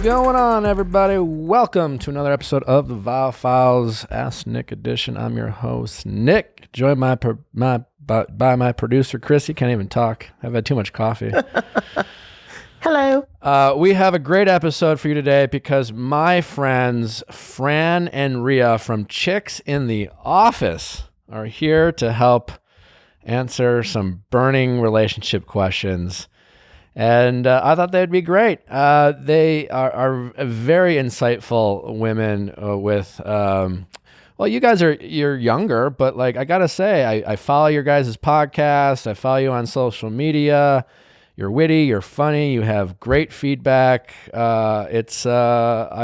going on, everybody? Welcome to another episode of the Viall Files Ask Nick edition. I'm your host, Nick, joined by my producer, Chris. He can't even talk. I've had too much coffee. Hello. We have a great episode for you today because my friends Fran and Ria from Chicks in the Office are here to help answer some burning relationship questions. And I thought they'd be great. They are very insightful women with, well, you're younger, but like, I gotta say, I follow your guys' podcast. I follow you on social media. You're witty, you're funny, you have great feedback. I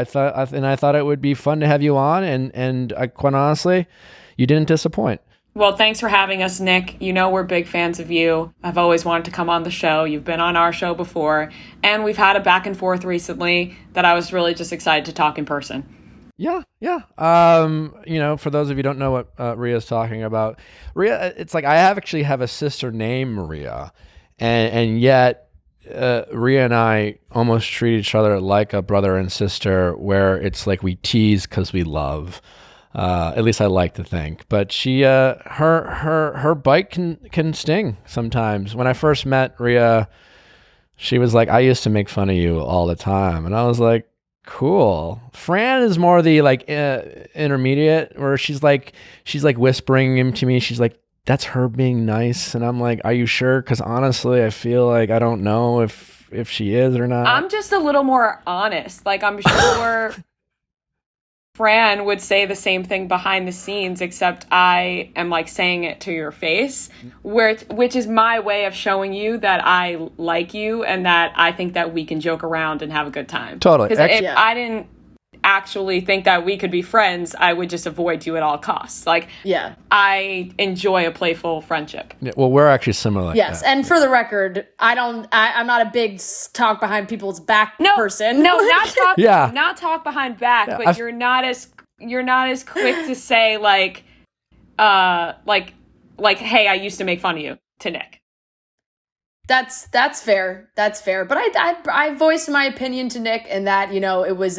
thought it would be fun to have you on, and quite honestly, you didn't disappoint. Well, thanks for having us, Nick. You know we're big fans of you. I've always wanted to come on the show. You've been on our show before, and we've had a back and forth recently that I was really just excited to talk in person. Yeah. For those of you who don't know what Ria's talking about, Ria, it's like I actually have a sister named Maria, and yet Ria and I almost treat each other like a brother and sister, where it's like we tease because we love. At least I like to think. But she, her bite can sting sometimes. When I first met Ria, she was like, "I used to make fun of you all the time," and I was like, "Cool." Fran is more the like intermediate, where she's like whispering him to me. She's like, "That's her being nice," and I'm like, "Are you sure?" Because honestly, I feel like I don't know if she is or not. I'm just a little more honest. Like, I'm sure Fran would say the same thing behind the scenes, except I am like saying it to your face, which is my way of showing you that I like you and that I think that we can joke around and have a good time. Totally. Because if I didn't actually think that we could be friends, I would just avoid you at all costs. Like, yeah, I enjoy a playful friendship. Yeah, well, we're actually similar like yes, that. and for the record, I'm not a big talk behind people's back person. No, not talk. Yeah. Not talk behind back. Yeah, but you're not as quick to say like, hey, I used to make fun of you to Nick. That's fair. That's fair. But I voiced my opinion to Nick in that, it was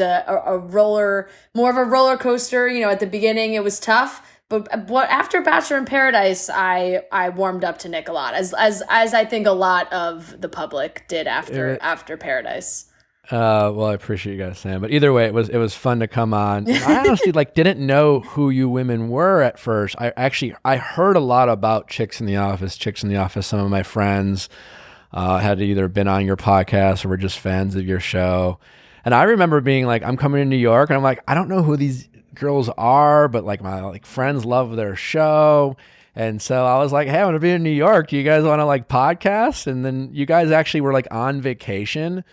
more of a roller coaster. At the beginning it was tough, but after Bachelor in Paradise, I warmed up to Nick a lot, as I think a lot of the public did after Paradise. Well, I appreciate you guys saying, but either way, it was fun to come on. And I honestly didn't know who you women were at first. I heard a lot about Chicks in the Office. Some of my friends had either been on your podcast or were just fans of your show. And I remember being like, I'm coming to New York, and I'm like, I don't know who these girls are, but like my friends love their show. And so I was like, hey, I'm going to be in New York. Do you guys want to podcast? And then you guys actually were on vacation.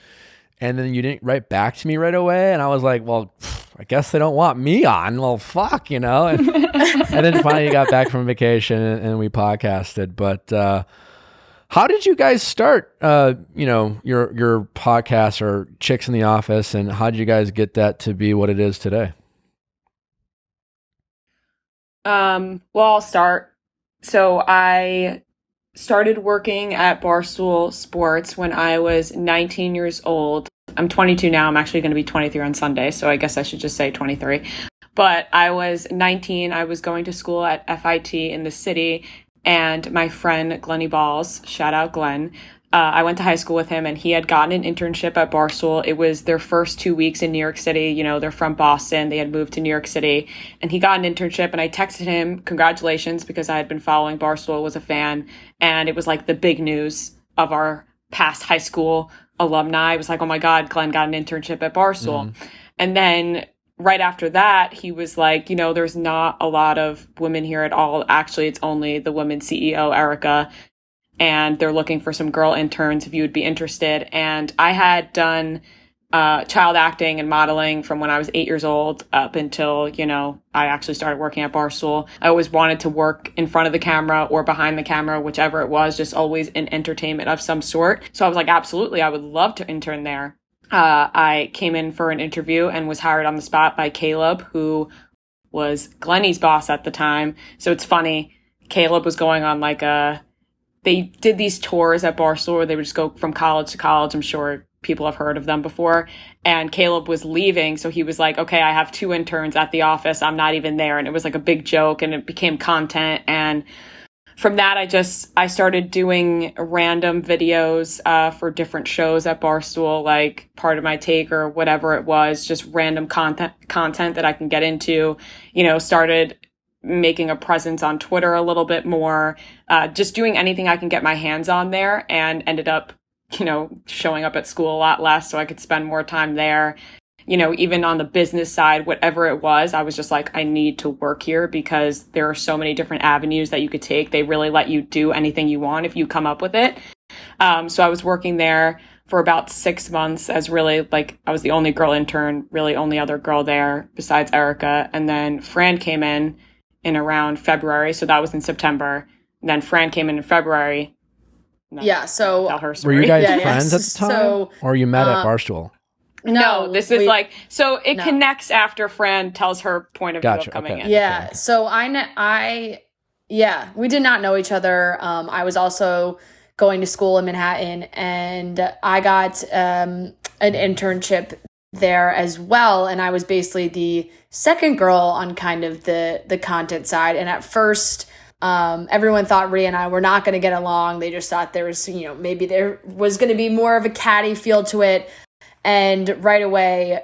And then you didn't write back to me right away. And I was like, well, I guess they don't want me on. Well, fuck, And, and then finally you got back from vacation and we podcasted. But how did you guys start, your podcast or Chicks in the Office? And how did you guys get that to be what it is today? Well, I'll start. So I started working at Barstool Sports when I was 19 years old. I'm 22 now. I'm actually going to be 23 on Sunday, so I guess I should just say 23. But I was 19. I was going to school at FIT in the city, and my friend Glenny Balls, shout out Glenn, I went to high school with him, and he had gotten an internship at Barstool. It was their first 2 weeks in New York City. They're from Boston. They had moved to New York City, and he got an internship, and I texted him congratulations because I had been following Barstool, was a fan, and it was like the big news of our past high school alumni. It was like, oh my God, Glenn got an internship at Barstool. And then right after that, he was like, there's not a lot of women here at all. Actually, it's only the women's CEO, Erica. And they're looking for some girl interns if you would be interested. And I had done child acting and modeling from when I was 8 years old up until, I actually started working at Barstool. I always wanted to work in front of the camera or behind the camera, whichever it was, just always in entertainment of some sort. So I was like, absolutely, I would love to intern there. I came in for an interview and was hired on the spot by Caleb, who was Glenny's boss at the time. So it's funny, Caleb was going on they did these tours at Barstool where they would just go from college to college. I'm sure people have heard of them before. And Caleb was leaving. So he was like, okay, I have 2 interns at the office. I'm not even there. And it was like a big joke, and it became content. And from that, I started doing random videos for different shows at Barstool, like Part of My Take or whatever it was, just random content that I can get into, started making a presence on Twitter a little bit more, just doing anything I can get my hands on there, and ended up, showing up at school a lot less so I could spend more time there. Even on the business side, whatever it was, I was just like, I need to work here because there are so many different avenues that you could take. They really let you do anything you want if you come up with it. So I was working there for about 6 months as really like, I was the only girl intern, really only other girl there besides Erica. And then Fran came in around February. So that was in September. And then Fran came in February. Yeah. So tell her story. Were you guys friends at the time? So, or you met at Barstool? No, this is so it connects after Fran tells her point of view of coming in. Yeah. Okay. So we did not know each other. I was also going to school in Manhattan, and I got an internship there as well. And I was basically the second girl on kind of the content side. And at first, everyone thought Ria and I were not going to get along. They just thought there was, maybe there was going to be more of a catty feel to it. And right away,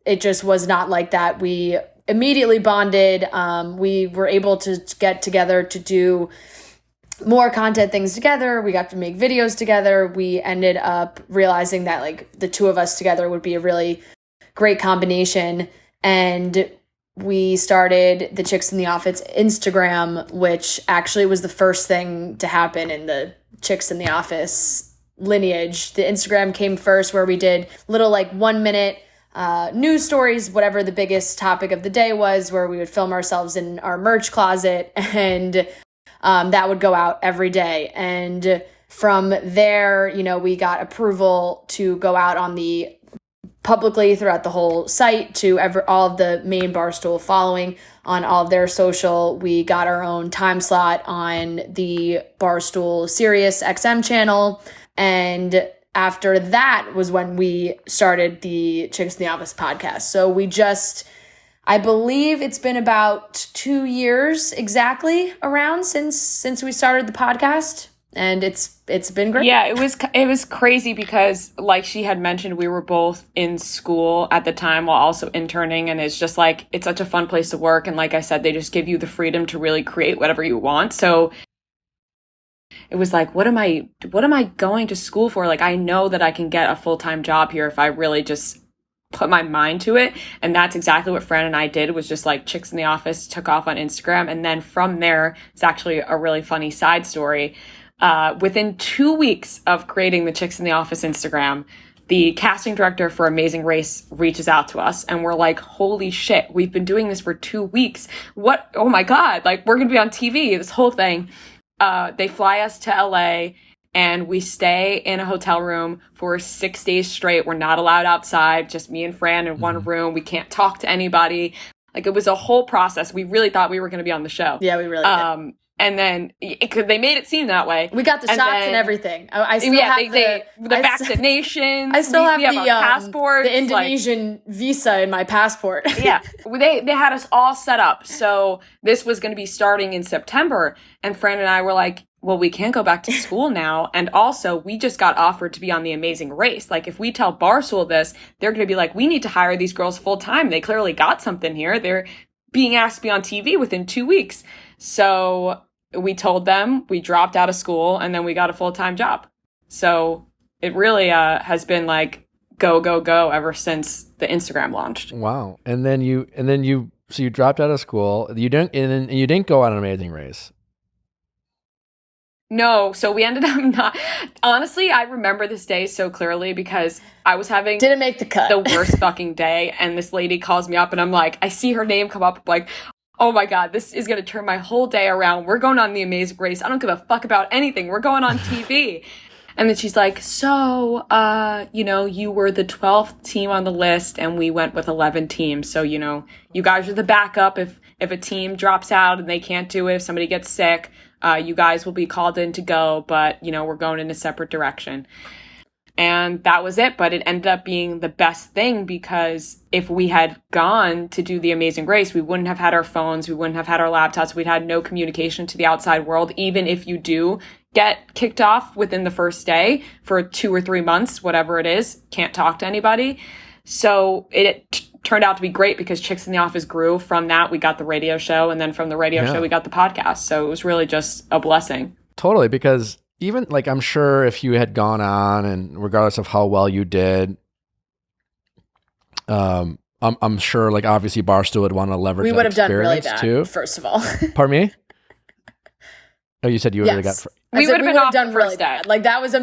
it just was not like that. We immediately bonded. We were able to get together to do more content things together. We got to make videos together. We ended up realizing that like the two of us together would be a really great combination. And we started the Chicks in the Office Instagram, which actually was the first thing to happen in the Chicks in the Office lineage. The Instagram came first, where we did little like 1 minute news stories, whatever the biggest topic of the day was, where we would film ourselves in our merch closet, and that would go out every day. And from there, we got approval to go out on the publicly throughout the whole site to all of the main Barstool following on all of their social. We got our own time slot on the Barstool Sirius XM channel. And after that was when we started the Chicks in the Office podcast. So I believe it's been about 2 years exactly around since we started the podcast. And it's been great. Yeah, it was crazy because like she had mentioned, we were both in school at the time while also interning, and it's just like, it's such a fun place to work. And like I said, they just give you the freedom to really create whatever you want. So it was like, what am I going to school for? Like, I know that I can get a full-time job here if I really just put my mind to it. And that's exactly what Fran and I did, was just like Chicks in the Office took off on Instagram. And then from there, it's actually a really funny side story. Within 2 weeks of creating the Chicks in the Office Instagram, the casting director for Amazing Race reaches out to us, and we're like, holy shit, we've been doing this for 2 weeks. What? Oh my God, like we're going to be on TV, this whole thing. They fly us to LA, and we stay in a hotel room for 6 days straight. We're not allowed outside, just me and Fran in one room. We can't talk to anybody. Like, it was a whole process. We really thought we were going to be on the show. Yeah, we really did. And then they made it seem that way. We got the shots and everything. I still have the vaccinations. I still have the passports, the Indonesian visa in my passport. Yeah, they had us all set up. So this was going to be starting in September, and Fran and I were like, well, we can't go back to school now. And also, we just got offered to be on The Amazing Race. Like, if we tell Barstool this, they're going to be like, we need to hire these girls full time. They clearly got something here. They're being asked to be on TV within 2 weeks. So we told them, we dropped out of school, and then we got a full-time job. So it really has been like go, go, go ever since the Instagram launched. Wow. And then you dropped out of school. You didn't go on an Amazing Race. No, so we ended up not. Honestly, I remember this day so clearly because I was having didn't make the cut. The worst fucking day, and this lady calls me up, and I'm like, I see her name come up, like, oh my God, this is going to turn my whole day around. We're going on The Amazing Race. I don't give a fuck about anything. We're going on TV. And then she's like, so, you were the 12th team on the list, and we went with 11 teams. So, you guys are the backup. If a team drops out and they can't do it, if somebody gets sick, you guys will be called in to go, but, we're going in a separate direction. And that was it. But it ended up being the best thing, because if we had gone to do the Amazing Race, we wouldn't have had our phones. We wouldn't have had our laptops. We'd had no communication to the outside world. Even if you do get kicked off within the first day for 2 or 3 months, whatever it is, can't talk to anybody. So it turned out to be great, because Chicks in the Office grew from that. We got the radio show, and then from the radio show, we got the podcast. So it was really just a blessing. Totally, because even like, I'm sure if you had gone on, and regardless of how well you did, I'm sure like obviously Barstool would want to leverage. We would have done really experience bad, too. first of all. Pardon me? Oh, you said you would have got. We would have done really bad. Like that was a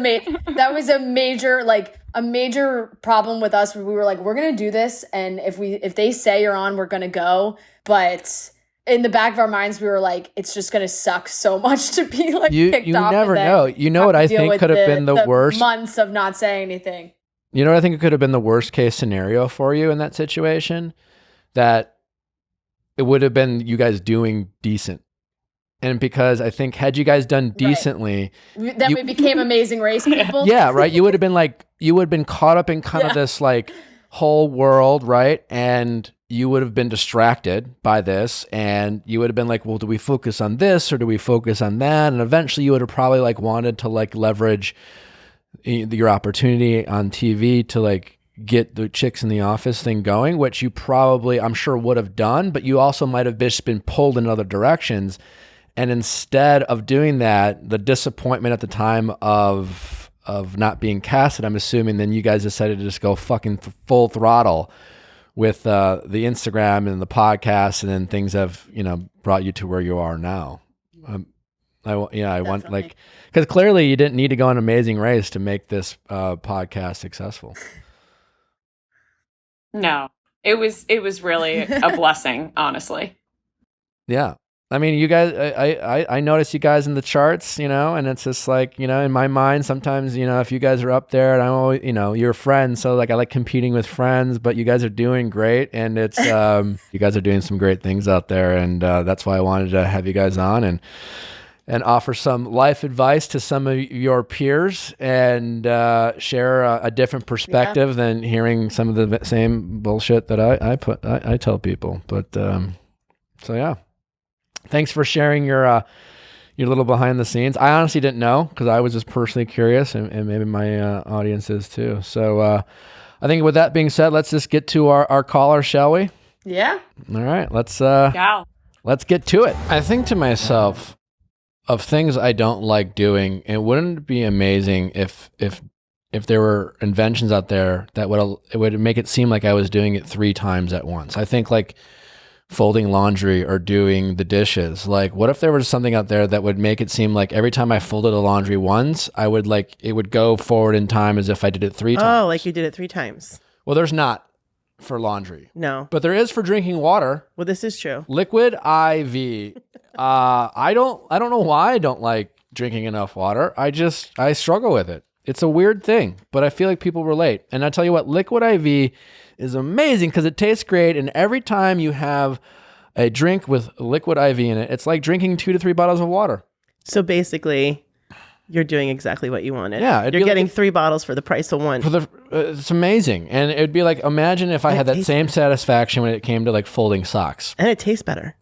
major problem with us. We were like, we're gonna do this, and if they say you're on, we're gonna go. But in the back of our minds, we were like, it's just gonna suck so much to be like kicked off. You never know. You know what I think could have been the worst? Months of not saying anything. You know what I think it could have been the worst case scenario for you in that situation? That it would have been you guys doing decent. And because I think had you guys done decently, then we became Amazing Race people. Yeah, right. You would have been caught up in kind of this like whole world, right? And you would have been distracted by this, and you would have been like, well, do we focus on this or do we focus on that? And eventually you would have probably like wanted to like leverage your opportunity on TV to like get the Chicks in the Office thing going, which you probably, I'm sure, would have done, but you also might have just been pulled in other directions. And instead of doing that, the disappointment at the time of not being casted, I'm assuming then you guys decided to just go fucking full throttle with the Instagram and the podcast, and then things have, brought you to where you are now. I want like, because clearly you didn't need to go on Amazing Race to make this podcast successful. No, it was really a blessing, honestly. Yeah. I mean, you guys, I notice you guys in the charts, and it's just like, in my mind, sometimes, if you guys are up there, and I'm always, you're friends. So like, I like competing with friends, but you guys are doing great. And it's, you guys are doing some great things out there. And that's why I wanted to have you guys on and offer some life advice to some of your peers, and share a different perspective than hearing some of the same bullshit that I tell people. But so yeah. Thanks for sharing your little behind the scenes. I honestly didn't know, because I was just personally curious, and maybe my audience is too. So I think with that being said, let's just get to our caller, shall we? Yeah. All right. Let's get to it. I think to myself, of things I don't like doing, and wouldn't it be amazing if there were inventions out there that would make it seem like I was doing it 3 times at once. I think like folding laundry or doing the dishes. Like, what if there was something out there that would make it seem like every time I folded the laundry once, it would go forward in time as if I did it 3 times. Oh, like you did it 3 times. Well, there's not for laundry. No. But there is for drinking water. Well, this is true. Liquid IV. I don't know why I don't like drinking enough water. I struggle with it. It's a weird thing, but I feel like people relate. And I tell you what, Liquid IV is amazing because it tastes great. And every time you have a drink with Liquid IV in it, it's like drinking 2 to 3 bottles of water. So basically, you're doing exactly what you wanted. Yeah. You're getting 3 bottles for the price of 1. It's amazing. And it'd be like, imagine if I had that same satisfaction when it came to like folding socks. And it tastes better.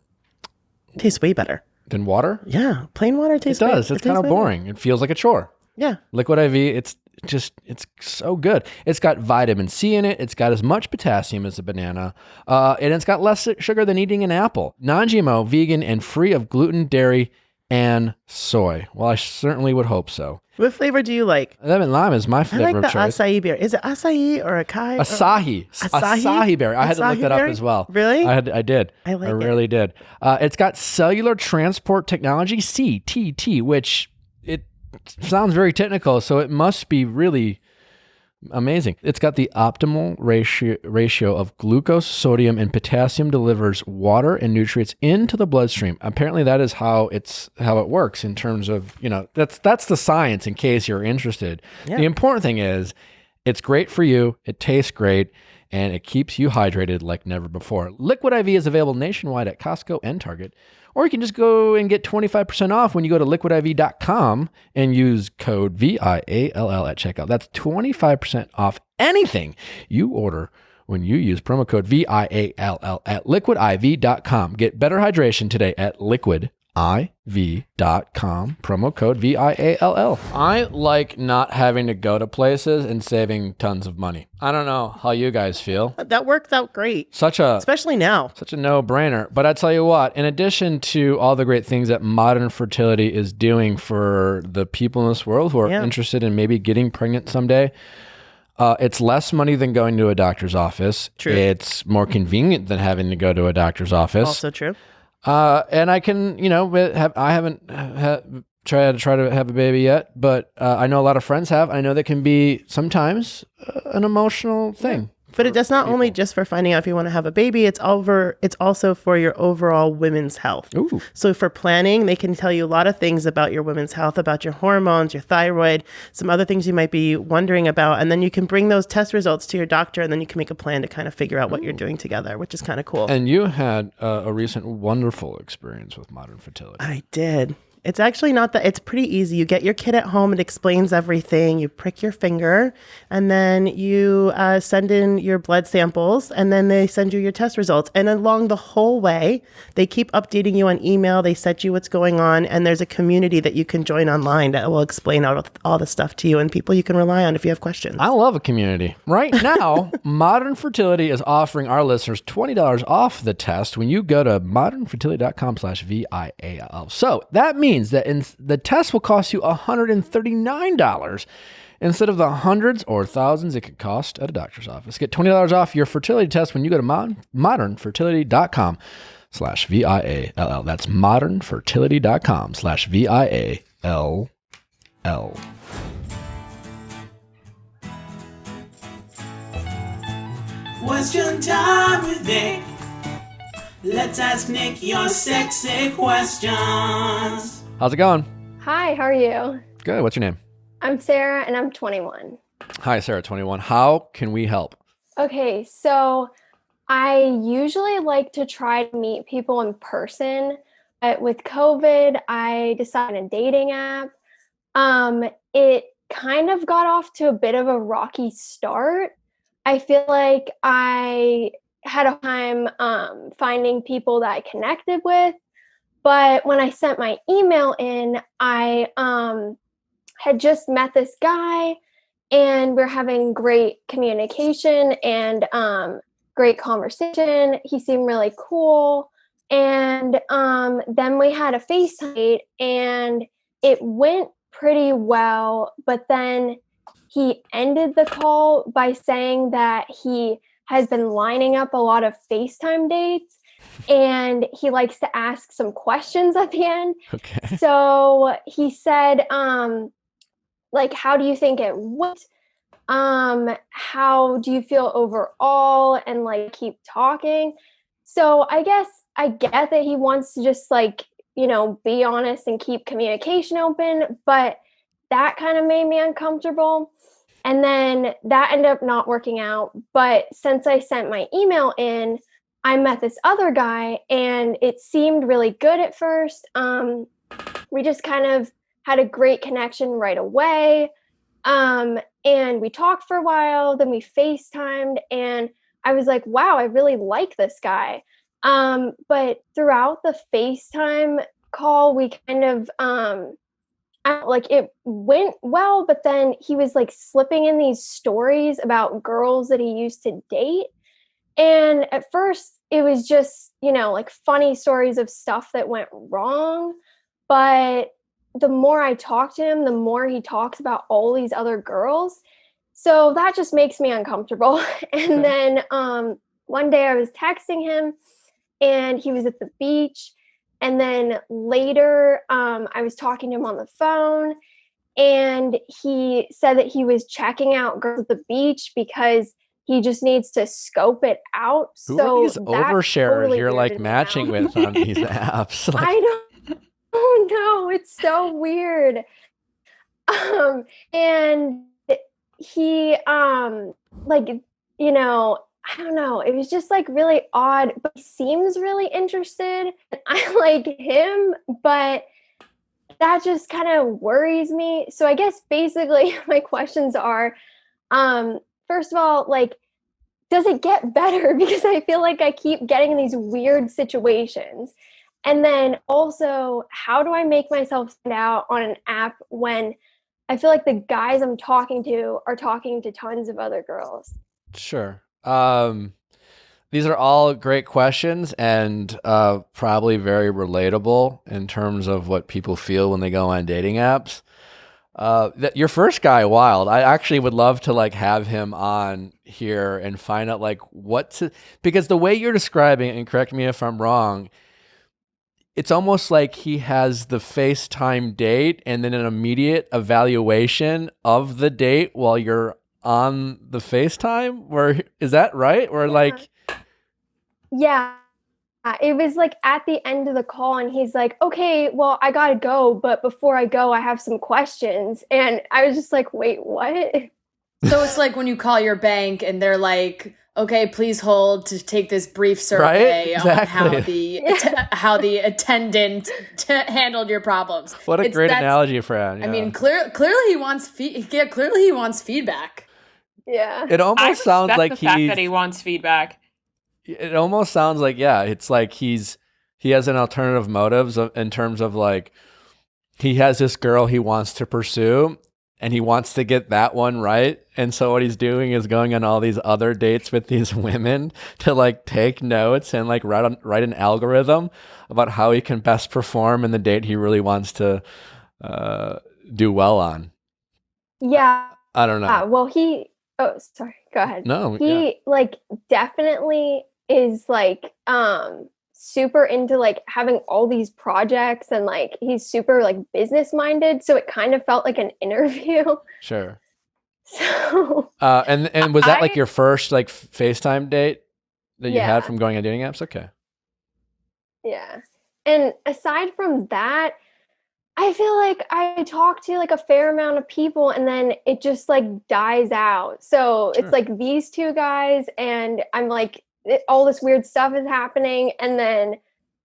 It tastes way better. Than water? Yeah. Plain water tastes better. It does. It's kind of boring. It feels like a chore. Yeah. Liquid IV, it's so good. It's got vitamin C in it. It's got as much potassium as a banana. And it's got less sugar than eating an apple. Non-GMO, vegan, and free of gluten, dairy, and soy. Well, I certainly would hope so. What flavor do you like? Lemon lime is my flavor of choice. I like the acai berry. Is it acai or acai? Asahi. Asahi berry. I had to look that up as well. Really? I did. I like it. I really did. It's got cellular transport technology, CTT, which it sounds very technical, so it must be really amazing. It's got the optimal ratio of glucose, sodium, and potassium delivers water and nutrients into the bloodstream. Apparently that is how it works in terms of, that's the science in case you're interested. Yeah. The important thing is it's great for you. It tastes great. and it keeps you hydrated like never before. Liquid IV is available nationwide at Costco and Target, or you can just go and get 25% off when you go to liquidiv.com and use code VIALL at checkout. That's 25% off anything you order when you use promo code VIALL at liquidiv.com. Get better hydration today at liquidiv.com, promo code VIALL. I like not having to go to places and saving tons of money. I don't know how you guys feel. That works out great. Especially now. Such a no-brainer. But I tell you what, in addition to all the great things that modern fertility is doing for the people in this world who are interested in maybe getting pregnant someday, it's less money than going to a doctor's office. True. It's more convenient than having to go to a doctor's office. Also true. And I can, I haven't tried to have a baby yet, but I know a lot of friends have. I know that can be sometimes an emotional thing. But it does not only just for finding out if you want to have a baby, it's also for your overall women's health. Ooh. So for planning, they can tell you a lot of things about your women's health, about your hormones, your thyroid, some other things you might be wondering about. And then you can bring those test results to your doctor, and then you can make a plan to kind of figure out what you're doing together, which is kind of cool. And you had a recent wonderful experience with modern fertility. I did. It's actually not that. It's pretty easy. You get your kit at home. It explains everything. You prick your finger, and then you send in your blood samples, and then they send you your test results. And along the whole way, they keep updating you on email. They set you what's going on, and there's a community that you can join online that will explain all the stuff to you, and people you can rely on if you have questions. I love a community. Right now, Modern Fertility is offering our listeners $20 off the test when you go to modernfertility.com/VIAL. So that means that the test will cost you $139 instead of the hundreds or thousands it could cost at a doctor's office. Get $20 off your fertility test when you go to modernfertility.com/VIALL. That's modernfertility.com/VIALL. Question time with Nick. Let's ask Nick your sexy questions. How's it going? Hi, how are you? Good. What's your name? I'm Sarah and I'm 21. Hi, Sarah, 21. How can we help? Okay, so I usually like to try to meet people in person, but with COVID, I decided a dating app. It kind of got off to a bit of a rocky start. I feel like I had a time finding people that I connected with. But when I sent my email in, I had just met this guy, and we're having great communication and great conversation. He seemed really cool. And then we had a FaceTime date, and it went pretty well. But then he ended the call by saying that he has been lining up a lot of FaceTime dates, and he likes to ask some questions at the end. Okay. So he said, like, how do you think it went? How do you feel overall? And like, keep talking. So I guess I get that he wants to just like, be honest and keep communication open, but that kind of made me uncomfortable. And then that ended up not working out. But since I sent my email in, I met this other guy, and it seemed really good at first. We just kind of had a great connection right away. And we talked for a while, then we FaceTimed, and I was like, wow, I really like this guy. But throughout the FaceTime call, we kind of, like it went well, but then he was like slipping in these stories about girls that he used to date. And at first it was just, like funny stories of stuff that went wrong. But the more I talk to him, the more he talks about all these other girls. So that just makes me uncomfortable. And then one day I was texting him, and he was at the beach. And then later, I was talking to him on the phone, and he said that he was checking out girls at the beach because he just needs to scope it out. Who So are these overshares totally you're like weirded me matching out. with on these apps? Like, I don't know. It's so weird. And he, I don't know. It was just like really odd, but he seems really interested. And I like him, but that just kind of worries me. So I guess basically my questions are, first of all, like, does it get better? Because I feel like I keep getting in these weird situations. And then also, how do I make myself stand out on an app when I feel like the guys I'm talking to are talking to tons of other girls? Sure. These are all great questions and probably very relatable in terms of what people feel when they go on dating apps. Your first guy, Wild, I actually would love to like have him on here and find out like because the way you're describing it, and correct me if I'm wrong, it's almost like he has the FaceTime date and then an immediate evaluation of the date while you're on the FaceTime. Where is that right? Or like, Yeah. It was like at the end of the call, and he's like, okay, well, I gotta go, but before I go, I have some questions. And I was just like, wait, what? So it's like when you call your bank and they're like, okay, please hold to take this brief survey Right? on how Exactly. how the attendant handled your problems. What a great analogy, Fran. I Yeah. mean, clearly he wants clearly he wants feedback. Yeah. It I almost sounds respect like the fact that he wants feedback. it almost sounds like, yeah, it's like he has an alternative motives in terms of like, he has this girl he wants to pursue and he wants to get that one right. And so what he's doing is going on all these other dates with these women to like take notes and like write an algorithm about how he can best perform in the date he really wants to do well on. Yeah. I don't know. Well, oh, sorry, go ahead. No, He yeah. like definitely is like super into like having all these projects, and like he's super like business minded, so it kind of felt like an interview. Sure. So And was that like your first like FaceTime date that you Yeah. had from going on dating apps? Okay. yeah. And aside from that, I feel like I talk to like a fair amount of people, and then it just like dies out. So Sure. it's like these two guys, and I'm like, all this weird stuff is happening, and then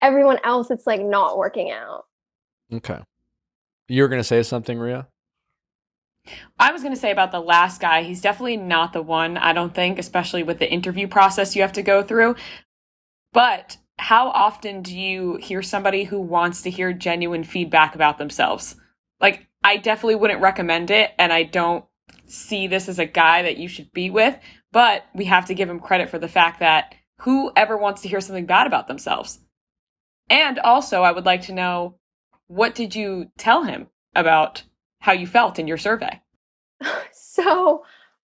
everyone else, it's like not working out. Okay. You were going to say something, Ria? I was going to say about the last guy, he's definitely not the one, I don't think, especially with the interview process you have to go through. But how often do you hear somebody who wants to hear genuine feedback about themselves? Like, I definitely wouldn't recommend it, and I don't see this as a guy that you should be with, but we have to give him credit for the fact that whoever wants to hear something bad about themselves? And also, I would like to know, what did you tell him about how you felt in your survey? So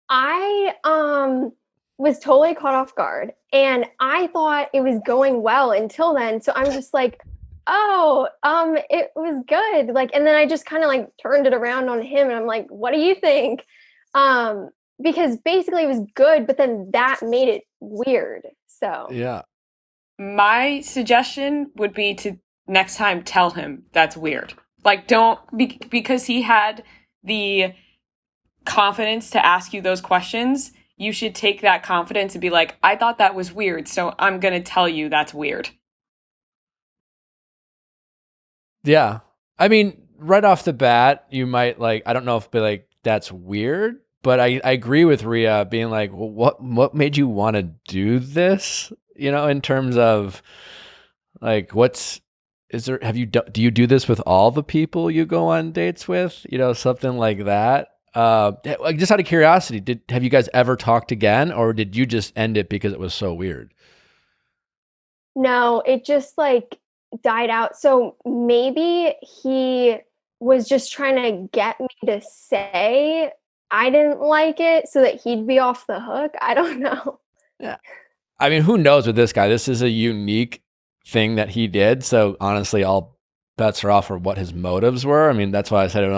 I was totally caught off guard, and I thought it was going well until then. So I'm just like, oh, it was good. Like, and then I just kind of like turned it around on him, and I'm like, what do you think? Because basically it was good, but then that made it weird. So Yeah. My suggestion would be to next time tell him that's weird. Like, because he had the confidence to ask you those questions, you should take that confidence and be like, I thought that was weird, so I'm going to tell you that's weird. Yeah. I mean, right off the bat, you might like, I don't know if be like, that's weird, but I agree with Ria being like, well, what made you want to do this? You know, in terms of like, do you do this with all the people you go on dates with? You know, something like that. Like, just out of curiosity, have you guys ever talked again, or did you just end it because it was so weird? no, it just like died out. So maybe he was just trying to get me to say I didn't like it so that he'd be off the hook. I don't know. Yeah. I mean, who knows with this guy? This is a unique thing that he did. So honestly, all bets are off for what his motives were. I mean, that's why I said I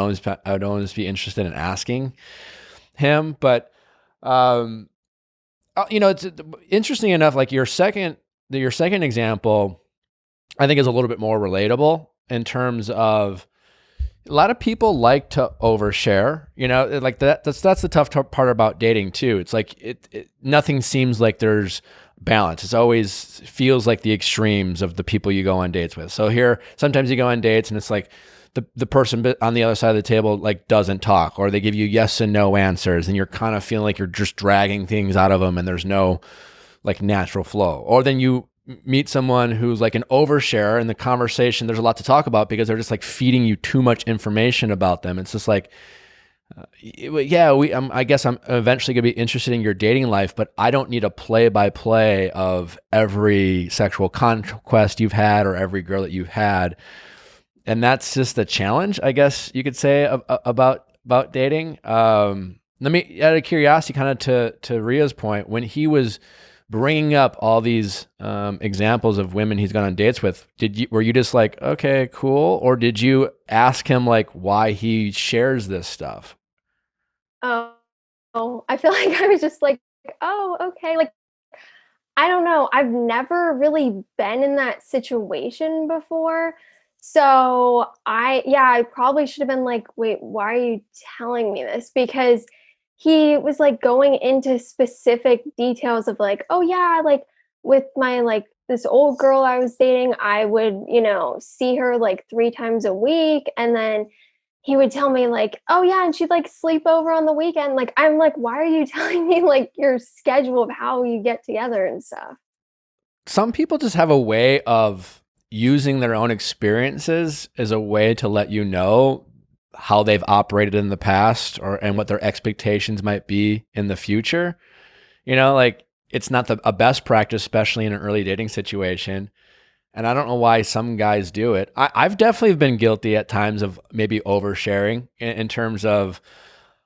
would always be interested in asking him. But you know, it's interesting enough. Like your second example, I think is a little bit more relatable in terms of A lot of people like to overshare, like that's the tough part about dating too. It's like nothing seems like there's balance. It's always feels like the extremes of the people you go on dates with. So here, sometimes you go on dates and it's like the person on the other side of the table like doesn't talk, or they give you yes and no answers, and you're kind of feeling like you're just dragging things out of them, and there's no like natural flow. Or then you meet someone who's like an overshare in the conversation. There's a lot to talk about because they're just like feeding you too much information about them. It's just like, I guess I'm eventually gonna be interested in your dating life, but I don't need a play-by-play of every sexual conquest you've had or every girl that you've had. And that's just the challenge, I guess you could say, about dating. Let me, out of curiosity, kind of to Ria's point, when he was bringing up all these examples of women he's gone on dates with, were you just like, okay, cool? Or did you ask him like why he shares this stuff? Oh, I feel like I was just like, oh, okay. Like, I don't know. I've never really been in that situation before. So I probably should have been like, wait, why are you telling me this? Because he was like going into specific details of like, oh yeah, like with my like this old girl I was dating, I would, see her like 3 times a week. And then he would tell me like, oh yeah, and she'd like sleep over on the weekend. Like, I'm like, why are you telling me like your schedule of how you get together and stuff? Some people just have a way of using their own experiences as a way to let you know how they've operated in the past and what their expectations might be in the future. Like it's not a best practice, especially in an early dating situation. And I don't know why some guys do it. I've definitely been guilty at times of maybe oversharing in terms of,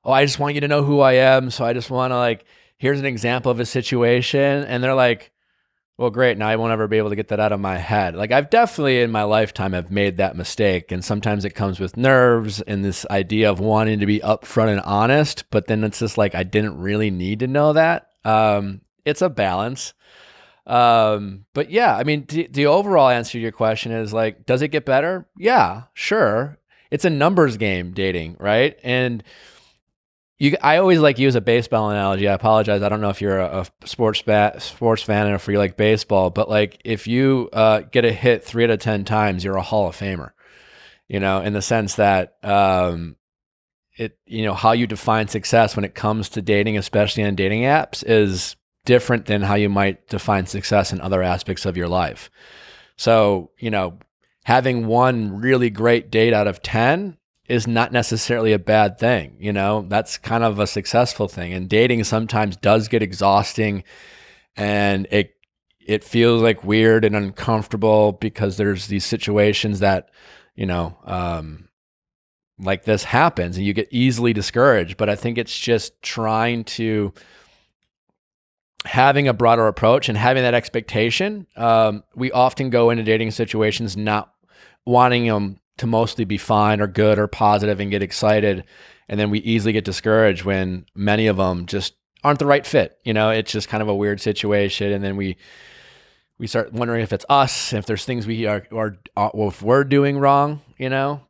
oh, I just want you to know who I am. So I just want to like, here's an example of a situation. And they're like, well, great. Now I won't ever be able to get that out of my head. Like I've definitely in my lifetime have made that mistake. And sometimes it comes with nerves and this idea of wanting to be upfront and honest. But then it's just like, I didn't really need to know that. It's a balance. But yeah, I mean, the overall answer to your question is like, does it get better? Yeah, sure. It's a numbers game, dating, right? And I always like use a baseball analogy. I apologize. I don't know if you're a sports fan and if you like baseball, but like if you get a hit 3 out of 10 times, you're a Hall of Famer. In the sense that how you define success when it comes to dating, especially on dating apps, is different than how you might define success in other aspects of your life. So, having one really great date out of 10 is not necessarily a bad thing. That's kind of a successful thing. And dating sometimes does get exhausting, and it feels like weird and uncomfortable because there's these situations that, like this happens and you get easily discouraged. But I think it's just trying to having a broader approach and having that expectation. We often go into dating situations not wanting them to mostly be fine or good or positive and get excited. And then we easily get discouraged when many of them just aren't the right fit. It's just kind of a weird situation. And then we start wondering if it's us, if there's things we are if we're doing wrong,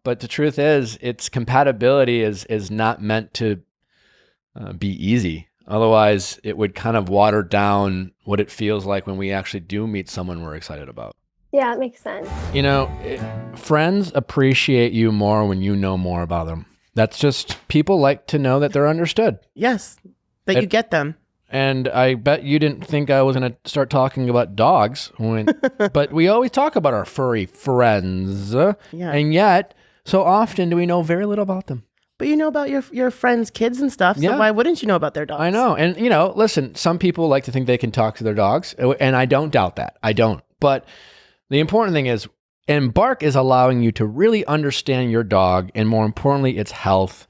but the truth is it's compatibility is not meant to be easy. Otherwise it would kind of water down what it feels like when we actually do meet someone we're excited about. Yeah, it makes sense. Friends appreciate you more when you know more about them. That's just, people like to know that they're understood. Yes, that you get them. And I bet you didn't think I was going to start talking about dogs, but we always talk about our furry friends. Yeah. And yet, so often do we know very little about them. But you know about your friends' kids and stuff, so why wouldn't you know about their dogs? I know. And, listen, some people like to think they can talk to their dogs, and I don't doubt that. I don't. But the important thing is, Embark is allowing you to really understand your dog, and more importantly, its health,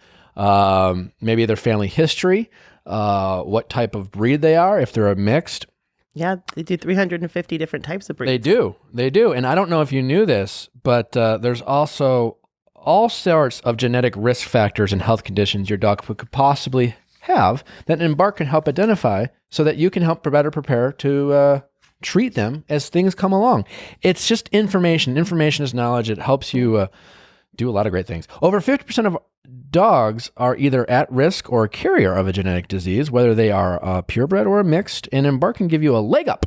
maybe their family history, what type of breed they are, if they're a mixed. Yeah, they do 350 different types of breeds. They do. And I don't know if you knew this, but there's also all sorts of genetic risk factors and health conditions your dog could possibly have that Embark can help identify so that you can help better prepare to treat them as things come along. It's just information. Information is knowledge. It helps you do a lot of great things. Over 50% of dogs are either at risk or a carrier of a genetic disease, whether they are purebred or mixed, and Embark can give you a leg up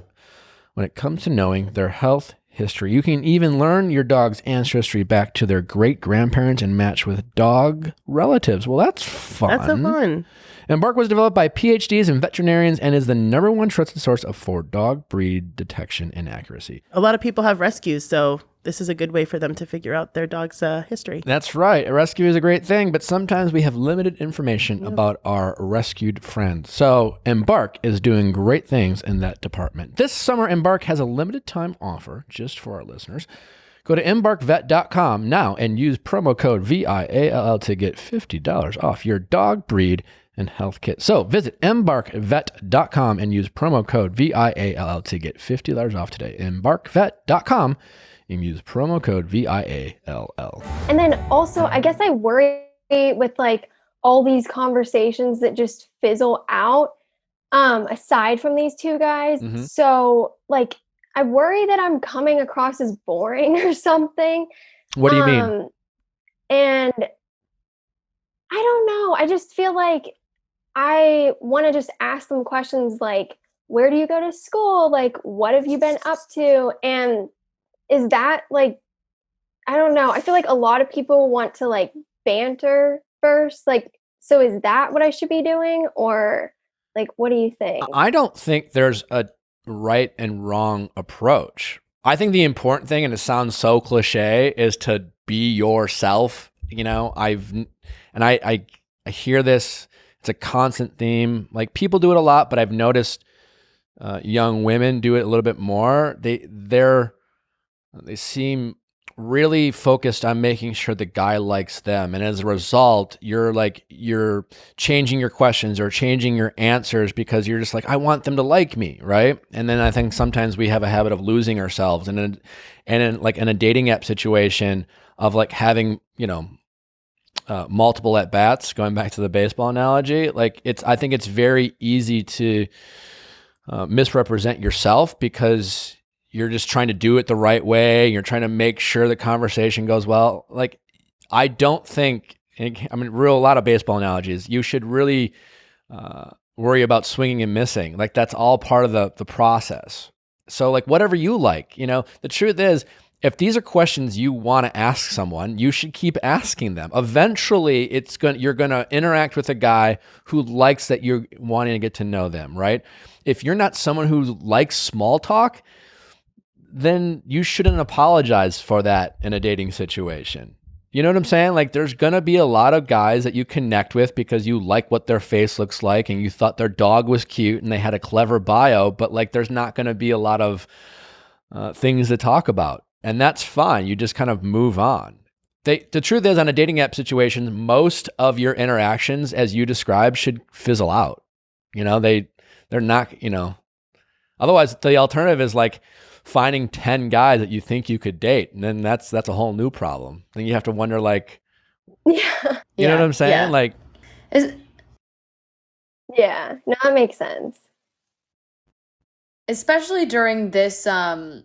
when it comes to knowing their health history. You can even learn your dog's ancestry back to their great-grandparents and match with dog relatives. Well, that's fun. That's so fun. Embark was developed by PhDs and veterinarians and is the #1 trusted source for dog breed detection and accuracy. A lot of people have rescues, so this is a good way for them to figure out their dog's history. That's right. A rescue is a great thing, but sometimes we have limited information about our rescued friends. So Embark is doing great things in that department. This summer, Embark has a limited time offer just for our listeners. Go to embarkvet.com now and use promo code VIALL to get $50 off your dog breed and health kit. So visit embarkvet.com and use promo code VIALL to get $50 off today. Embarkvet.com and use promo code VIALL. And then also, I guess I worry with like all these conversations that just fizzle out, aside from these two guys. Mhm. So like, I worry that I'm coming across as boring or something. What do you mean? And I don't know. I just feel like I want to just ask them questions like, where do you go to school? Like, what have you been up to? And is that like, I don't know. I feel like a lot of people want to like banter first. Like, so is that what I should be doing? Or like, what do you think? I don't think there's a right and wrong approach. I think the important thing, and it sounds so cliche, is to be yourself. You know, I hear this. It's a constant theme. Like people do it a lot, but I've noticed young women do it a little bit more. They seem really focused on making sure the guy likes them, and as a result, you're changing your questions or changing your answers because you're just like, I want them to like me, right? And then I think sometimes we have a habit of losing ourselves, and in a dating app situation of like having multiple at bats. Going back to the baseball analogy, I think it's very easy to misrepresent yourself because you're just trying to do it the right way. You're trying to make sure the conversation goes well. Like, I don't think, a lot of baseball analogies, you should really worry about swinging and missing. Like, that's all part of the process. So like, whatever you like, the truth is, if these are questions you want to ask someone, you should keep asking them. Eventually, you're going to interact with a guy who likes that you're wanting to get to know them, right? If you're not someone who likes small talk, then you shouldn't apologize for that in a dating situation. You know what I'm saying? Like, there's going to be a lot of guys that you connect with because you like what their face looks like and you thought their dog was cute and they had a clever bio, but like, there's not going to be a lot of things to talk about. And that's fine. You just kind of move on. The truth is, on a dating app situation, most of your interactions, as you described, should fizzle out. They're not, otherwise the alternative is like finding 10 guys that you think you could date. And then that's a whole new problem. Then you have to wonder like, you know what I'm saying? Yeah. Like, Yeah, no, that makes sense. Especially during this time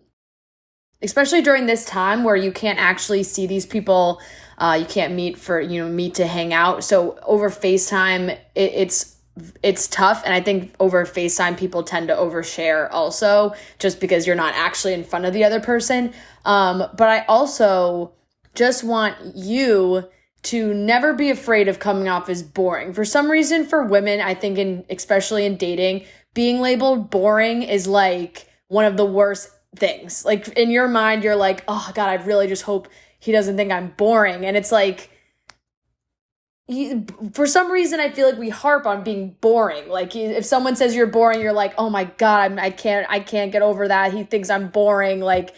where you can't actually see these people, you can't meet to hang out. So over FaceTime, it's tough. And I think over FaceTime, people tend to overshare also just because you're not actually in front of the other person. But I also just want you to never be afraid of coming off as boring. For some reason, for women, I think especially in dating, being labeled boring is like one of the worst things. Like, in your mind, you're like, oh God, I really just hope he doesn't think I'm boring. And it's like, for some reason, I feel like we harp on being boring. Like, if someone says you're boring, you're like, oh my God, I can't get over that. He thinks I'm boring. Like,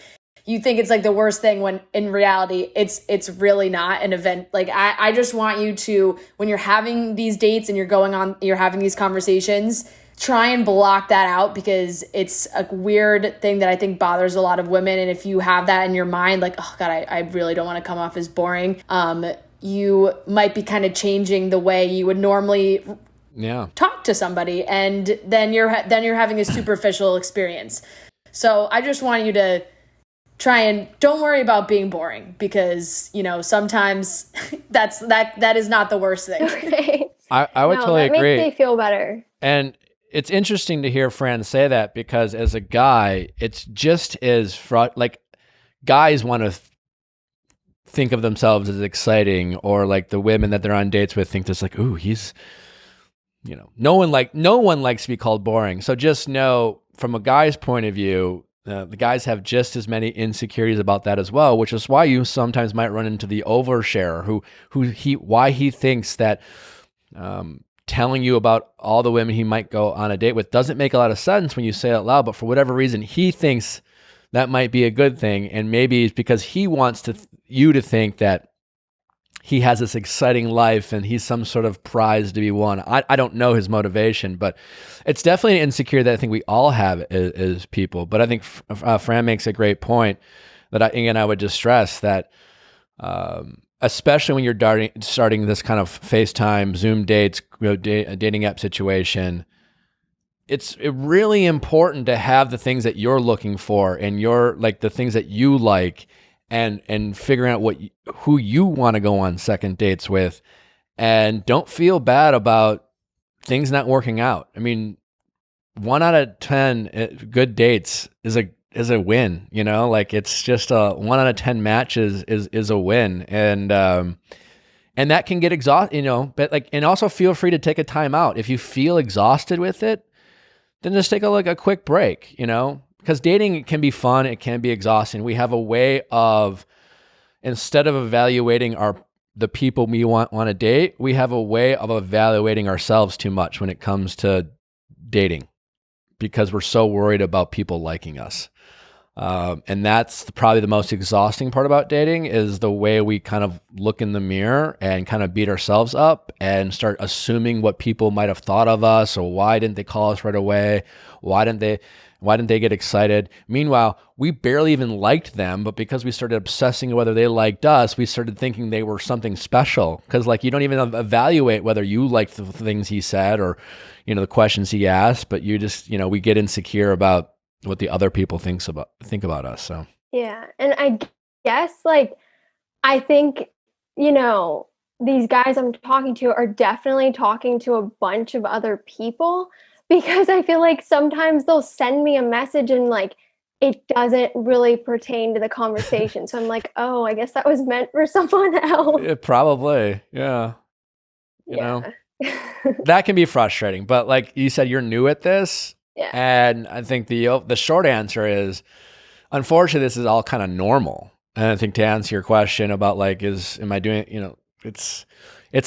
you think it's like the worst thing, when in reality, it's really not an event. Like, I just want you to, when you're having these dates and you're having these conversations, try and block that out, because it's a weird thing that I think bothers a lot of women. And if you have that in your mind, like, oh God, I really don't want to come off as boring, you might be kind of changing the way you would normally talk to somebody, and then you're having a superficial experience. So I just want you to don't worry about being boring, because, you know, sometimes that is not the worst thing. Okay. I would totally that agree. makes me feel better. And it's interesting to hear Fran say that, because as a guy, it's just as like guys want to think of themselves as exciting, or like the women that they're on dates with think this like, ooh, he's, you know, no one likes to be called boring. So just know, from a guy's point of view, the guys have just as many insecurities about that as well, which is why you sometimes might run into the overshare why he thinks that telling you about all the women he might go on a date with doesn't make a lot of sense when you say it out loud, but for whatever reason, he thinks that might be a good thing. And maybe it's because he wants you to think that he has this exciting life and he's some sort of prize to be won. I don't know his motivation, but it's definitely an insecurity that I think we all have as people. But I think Fran makes a great point that I would just stress that, especially when you're starting this kind of FaceTime, Zoom dates, dating app situation, it's really important to have the things that you're looking for, and the things that you like, and figuring out who you want to go on second dates with, and don't feel bad about things not working out. I mean, 1 out of 10 good dates is a win, you know, like it's just 1 out of 10 matches is a win. And that can get exhausted, you know, but and also feel free to take a time out. If you feel exhausted with it, then just take a quick break, you know, because dating can be fun. It can be exhausting. We have a way of, instead of evaluating the people we want on a date, we have a way of evaluating ourselves too much when it comes to dating, because we're so worried about people liking us. And that's probably the most exhausting part about dating, is the way we kind of look in the mirror and kind of beat ourselves up and start assuming what people might have thought of us, or why didn't they call us right away? Why didn't they get excited? Meanwhile, we barely even liked them, but because we started obsessing whether they liked us, we started thinking they were something special. Because you don't even evaluate whether you liked the things he said, or, you know, the questions he asked, but you just, you know, we get insecure about what the other people think about us. So Yeah. And I guess I think, you know, these guys I'm talking to are definitely talking to a bunch of other people, because I feel like sometimes they'll send me a message and it doesn't really pertain to the conversation. So I'm like, oh, I guess that was meant for someone else. probably. Yeah. You know, that can be frustrating, but like you said, you're new at this. Yeah. And I think the short answer is, unfortunately, this is all kind of normal. And I think, to answer your question about am I doing, you know, it's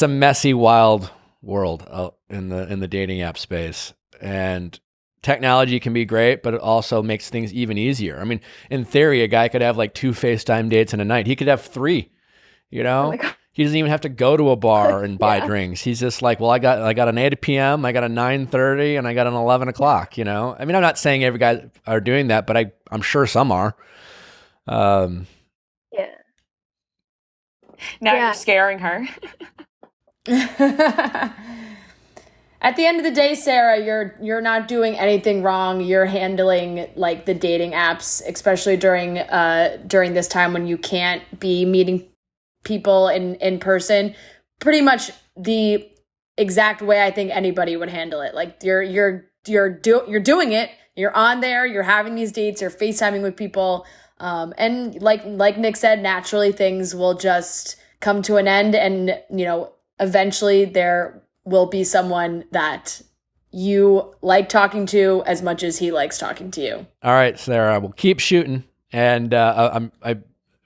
a messy, wild world in the dating app space. And technology can be great, but it also makes things even easier. I mean, in theory, a guy could have 2 FaceTime dates in a night. He could have 3, you know? Oh my God. He doesn't even have to go to a bar and buy drinks. He's just well, I got an 8 p.m., I got a 9:30, and I got an 11 o'clock, you know? I mean, I'm not saying every guy are doing that, but I'm sure some are. Now you're scaring her. At the end of the day, Sarah, you're not doing anything wrong. You're handling the dating apps, especially during this time when you can't be meeting people in person, pretty much the exact way I think anybody would handle it. You're doing it. You're on there. You're having these dates. You're FaceTiming with people, and like Nick said, naturally things will just come to an end, and you know, eventually there will be someone that you like talking to as much as he likes talking to you. All right, Sarah, we'll keep shooting, and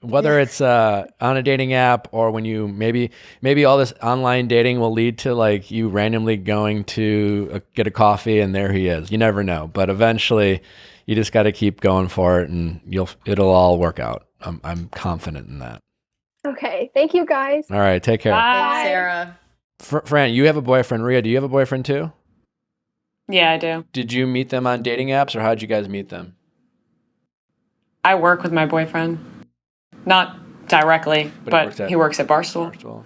whether it's on a dating app, or when you maybe all this online dating will lead to you randomly going to get a coffee and there he is. You never know, but eventually you just got to keep going for it, and it'll all work out. I'm confident in that. Okay, thank you guys. All right, take care. Bye. Thanks, Sarah. Fran, you have a boyfriend. Ria, do you have a boyfriend too? Yeah, I do. Did you meet them on dating apps, or how'd you guys meet them? I work with my boyfriend. Not directly, but he works at Barstool. Barstool.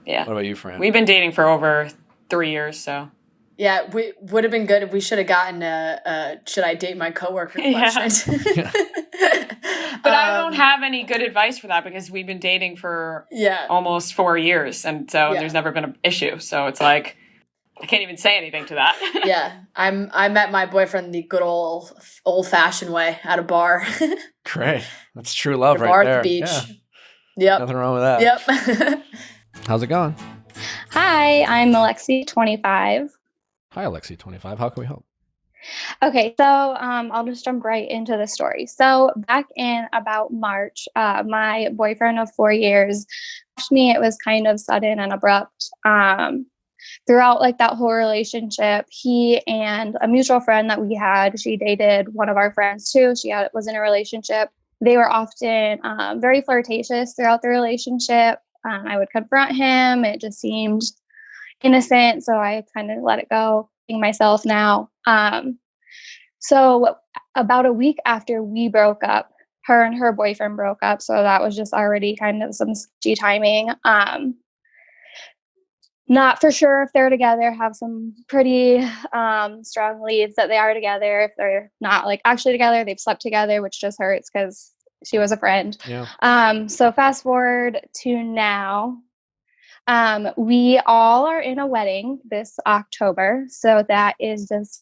Yeah. What about you, Fran? We've been dating for over 3 years, so. Yeah, we would have been good if we should have gotten a should I date my coworker question. But I don't have any good advice for that because we've been dating for almost 4 years. And so there's never been an issue. So it's like, I can't even say anything to that. Yeah, I met my boyfriend the good old fashioned way at a bar. Great. That's true love right bar there. At the beach. Yeah. Yep. Nothing wrong with that. Yep. How's it going? Hi, I'm Alexi, 25. Hi, Alexi, 25. How can we help? Okay, so I'll just jump right into the story. So back in about March, my boyfriend of 4 years asked me. It was kind of sudden and abrupt. Throughout like that whole relationship, he and a mutual friend that we had, she dated one of our friends too. Was in a relationship. They were often very flirtatious throughout the relationship. I would confront him. It just seemed innocent, so I kind of let it go. Being myself now. So about a week after we broke up, her and her boyfriend broke up. So that was just already kind of some sketchy timing. Not for sure if they're together, have some pretty strong leads that they are together. If they're not like actually together, they've slept together, which just hurts because she was a friend. Yeah. So fast forward to now. We all are in a wedding this October. So that is just,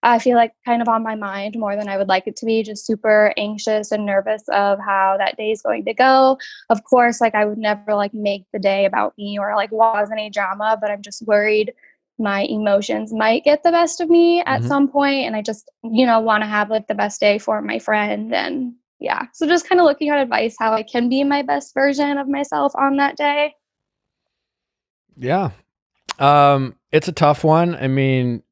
I feel like kind of on my mind more than I would like it to be, just super anxious and nervous of how that day is going to go. Of course, like I would never like make the day about me or like cause any drama, but I'm just worried my emotions might get the best of me at some point. And I just, want to have like the best day for my friend. And yeah, so just kind of looking at advice, how I can be my best version of myself on that day. Yeah. It's a tough one. I mean,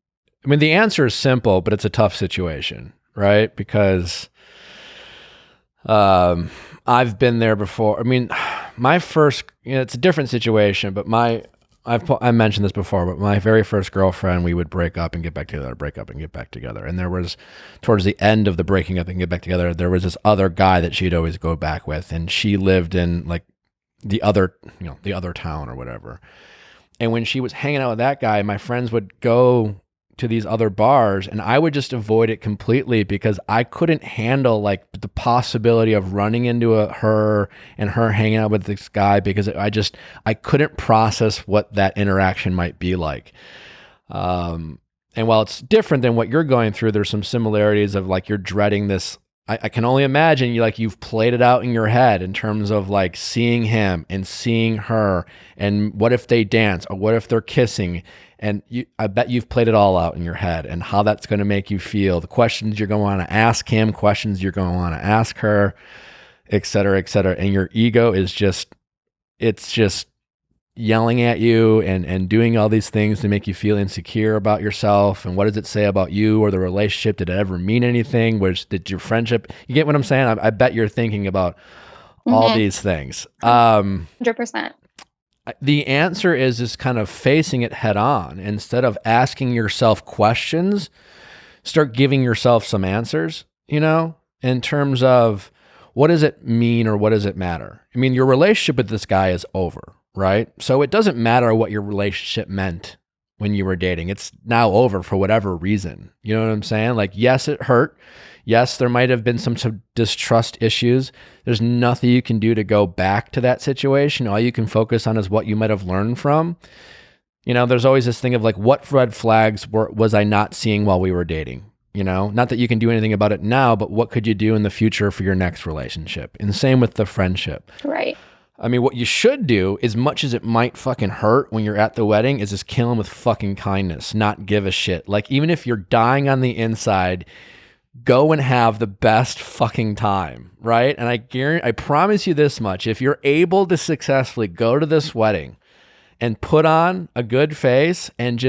the answer is simple, but it's a tough situation, right? Because I've been there before. I mean, my first, it's a different situation, but I mentioned this before, but my very first girlfriend, we would break up and get back together, break up and get back together. And there was, towards the end of the breaking up and get back together, there was this other guy that she'd always go back with. And she lived in like the other town or whatever. And when she was hanging out with that guy, my friends would go to these other bars and I would just avoid it completely because I couldn't handle like the possibility of running into her and her hanging out with this guy because I couldn't process what that interaction might be like. And while it's different than what you're going through, there's some similarities of like you're dreading this. I can only imagine you've played it out in your head in terms of like seeing him and seeing her and what if they dance or what if they're kissing. And I bet you've played it all out in your head and how that's going to make you feel, the questions you're going to want to ask him, questions you're going to want to ask her, et cetera, et cetera. And your ego is it's just yelling at you and doing all these things to make you feel insecure about yourself. And what does it say about you or the relationship? Did it ever mean anything? Did your friendship, you get what I'm saying? I bet you're thinking about all these things. 100%. The answer is just kind of facing it head on. Instead of asking yourself questions, start giving yourself some answers, in terms of what does it mean or what does it matter? I mean, your relationship with this guy is over, right? So it doesn't matter what your relationship meant when you were dating. It's now over for whatever reason. You know what I'm saying? Like, yes, it hurt. Yes, there might have been some distrust issues. There's nothing you can do to go back to that situation. All you can focus on is what you might have learned from. There's always this thing of like, what red flags was I not seeing while we were dating? Not that you can do anything about it now, but what could you do in the future for your next relationship? And same with the friendship. Right. I mean, what you should do, as much as it might fucking hurt when you're at the wedding, is just kill him with fucking kindness, not give a shit. Like, even if you're dying on the inside, go and have the best fucking time, right? And I promise you this much, if you're able to successfully go to this wedding and put on a good face and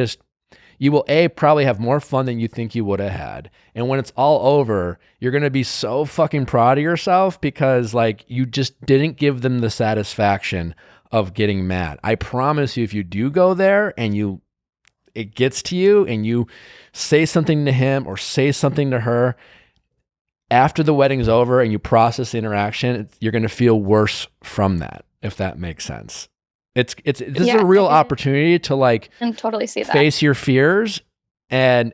you will probably have more fun than you think you would have had. And when it's all over, you're going to be so fucking proud of yourself because like you just didn't give them the satisfaction of getting mad. I promise you, if you do go there and it gets to you and you say something to him or say something to her after the wedding's over and you process the interaction, you're going to feel worse from that, if that makes sense. This is a real opportunity to like and totally see that. face your fears, and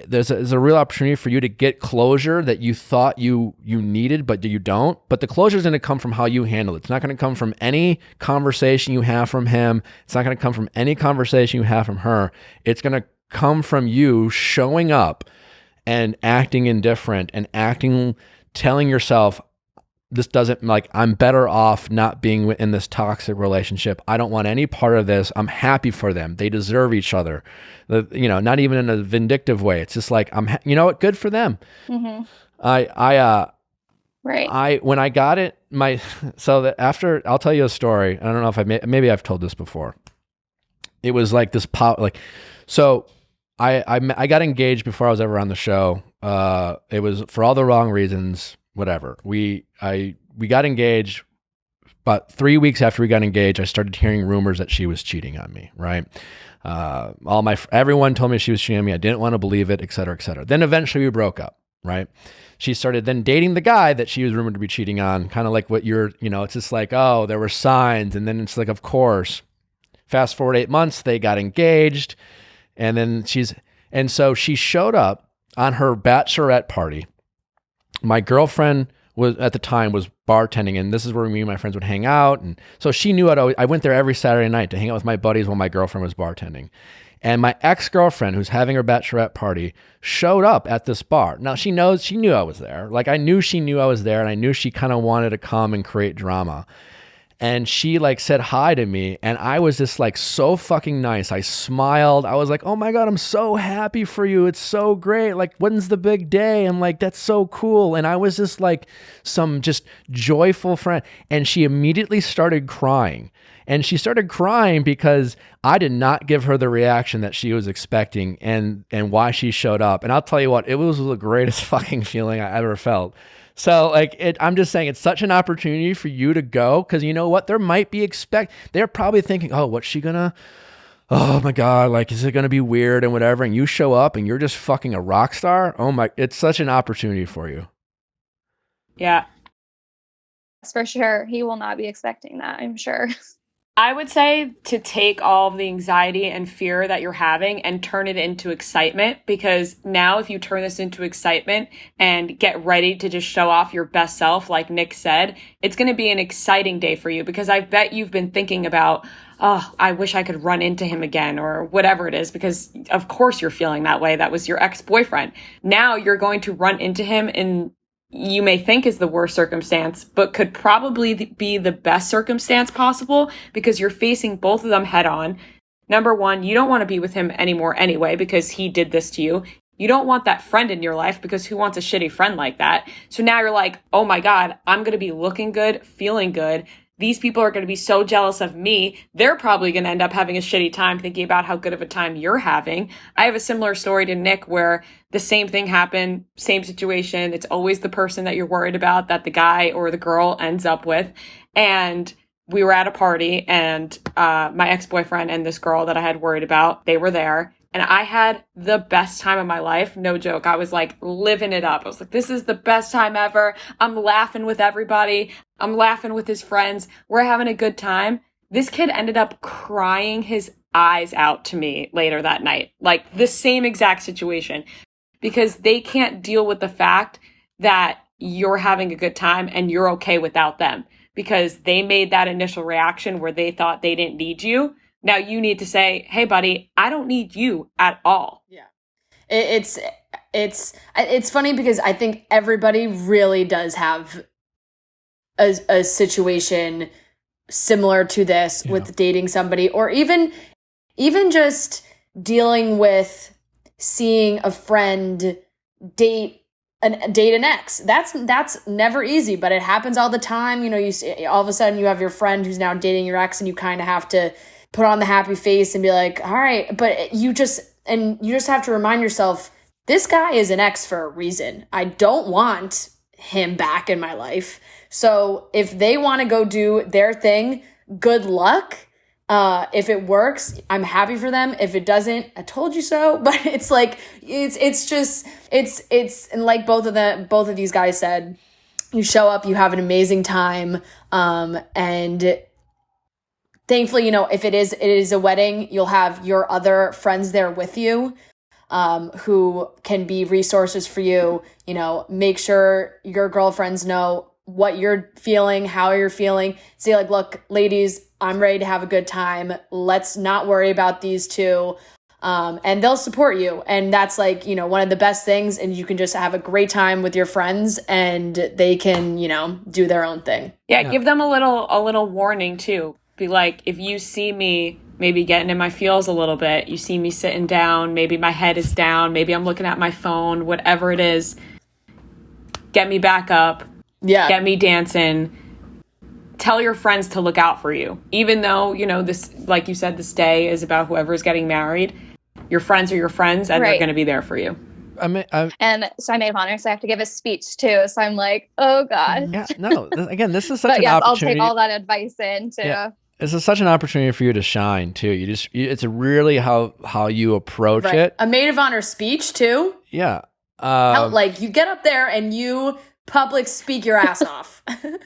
there's a real opportunity for you to get closure that you thought you needed, but you don't. But the closure is going to come from how you handle it. It's not going to come from any conversation you have from him. It's not going to come from any conversation you have from her. It's going to come from you showing up and acting indifferent and telling yourself, this doesn't, like, I'm better off not being in this toxic relationship. I don't want any part of this. I'm happy for them. They deserve each other. Not even in a vindictive way. It's just like, you know what? Good for them. Mm-hmm. Right. When I got it, after, I'll tell you a story. I don't know if maybe I've told this before. It was like this so I got engaged before I was ever on the show. It was for all the wrong reasons. Whatever. We got engaged, but 3 weeks after we got engaged, I started hearing rumors that she was cheating on me, right? Everyone told me she was cheating on me. I didn't want to believe it, et cetera, et cetera. Then eventually we broke up, right? She started then dating the guy that she was rumored to be cheating on, kind of like what it's just like, oh, there were signs. And then it's like, of course, fast forward 8 months, they got engaged. And then so she showed up on her bachelorette party. My girlfriend at the time was bartending, and this is where me and my friends would hang out. And so she knew I went there every Saturday night to hang out with my buddies while my girlfriend was bartending. And my ex-girlfriend, who's having her bachelorette party, showed up at this bar. Now she knew I was there. Like, I knew she knew I was there, and I knew she kind of wanted to come and create drama. And she like said hi to me, and I was just like so fucking nice. I smiled. I was like, oh my God, I'm so happy for you. It's so great. Like, when's the big day? I'm like, that's so cool. And I was just like some just joyful friend. And she immediately started crying. And she started crying because I did not give her the reaction that she was expecting and why she showed up. And I'll tell you what, it was the greatest fucking feeling I ever felt. So I'm just saying, it's such an opportunity for you to go, because you know what? There might be they're probably thinking, oh, what's she gonna, oh my God, like, is it gonna be weird and whatever? And you show up and you're just fucking a rock star. Oh my, it's such an opportunity for you. Yeah. For sure. He will not be expecting that, I'm sure. I would say to take all of the anxiety and fear that you're having and turn it into excitement, because now if you turn this into excitement and get ready to just show off your best self, like Nick said, it's going to be an exciting day for you, because I bet you've been thinking about, oh, I wish I could run into him again or whatever it is, because of course you're feeling that way. That was your ex-boyfriend. Now you're going to run into him in you may think is the worst circumstance, but could probably be the best circumstance possible, because you're facing both of them head on. Number one, you don't want to be with him anymore anyway, because he did this to you. You don't want that friend in your life, because who wants a shitty friend like that? So now you're like, oh my God, I'm going to be looking good, feeling good. These people are going to be so jealous of me. They're probably going to end up having a shitty time thinking about how good of a time you're having. I have a similar story to Nick where the same thing happened, same situation. It's always the person that you're worried about that the guy or the girl ends up with. And we were at a party, and my ex-boyfriend and this girl that I had worried about, they were there. And I had the best time of my life. No joke. I was like living it up. I was like, this is the best time ever. I'm laughing with everybody. I'm laughing with his friends. We're having a good time. This kid ended up crying his eyes out to me later that night. Like the same exact situation, because they can't deal with the fact that you're having a good time and you're okay without them, because they made that initial reaction where they thought they didn't need you. Now you need to say, hey, buddy, I don't need you at all. Yeah. It's funny because I think everybody really does have a situation similar to this with dating somebody, or even just dealing with seeing a friend date an ex. That's never easy, but it happens all the time. You know, you see, all of a sudden you have your friend who's now dating your ex, and you kind of have to put on the happy face and be like, all right, but you just have to remind yourself, this guy is an ex for a reason. I don't want him back in my life. So if they want to go do their thing, good luck. If it works, I'm happy for them. If it doesn't, I told you so. But it's like, it's and like both of these guys said, you show up, you have an amazing time. And thankfully, if it is a wedding, you'll have your other friends there with you, who can be resources for you. Make sure your girlfriends know what you're feeling, how you're feeling. Say like, look, ladies, I'm ready to have a good time. Let's not worry about these two. And they'll support you. And that's like, one of the best things. And you can just have a great time with your friends and they can, do their own thing. Yeah. Give them a little warning too. Be like, if you see me maybe getting in my feels a little bit, you see me sitting down, maybe my head is down, maybe I'm looking at my phone, whatever it is, get me back up. Yeah. Get me dancing. Tell your friends to look out for you. Even though, this, like you said, this day is about whoever's getting married. Your friends are your friends, and they're going to be there for you. And so I'm maid of honor, so I have to give a speech too. So I'm like, oh God. Yeah, no. Again, this is such but an yes, opportunity. I'll take all that advice in too. Yeah. This is such an opportunity for you to shine too. It's really how you approach it. A maid of honor speech too. Yeah. Like you get up there and you public speak your ass off.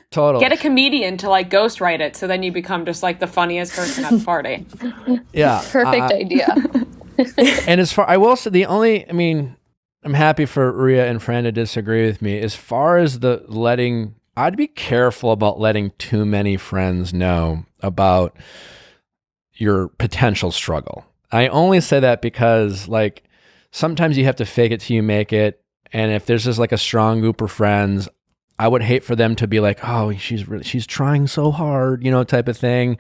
Totally. Get a comedian to like ghostwrite it, so then you become just like the funniest person at the party. Yeah. Perfect idea. And as far, I will say I'm happy for Ria and Fran to disagree with me. As far as I'd be careful about letting too many friends know about your potential struggle. I only say that because like sometimes you have to fake it till you make it. And if there's just like a strong group of friends, I would hate for them to be like, oh, she's trying so hard, type of thing.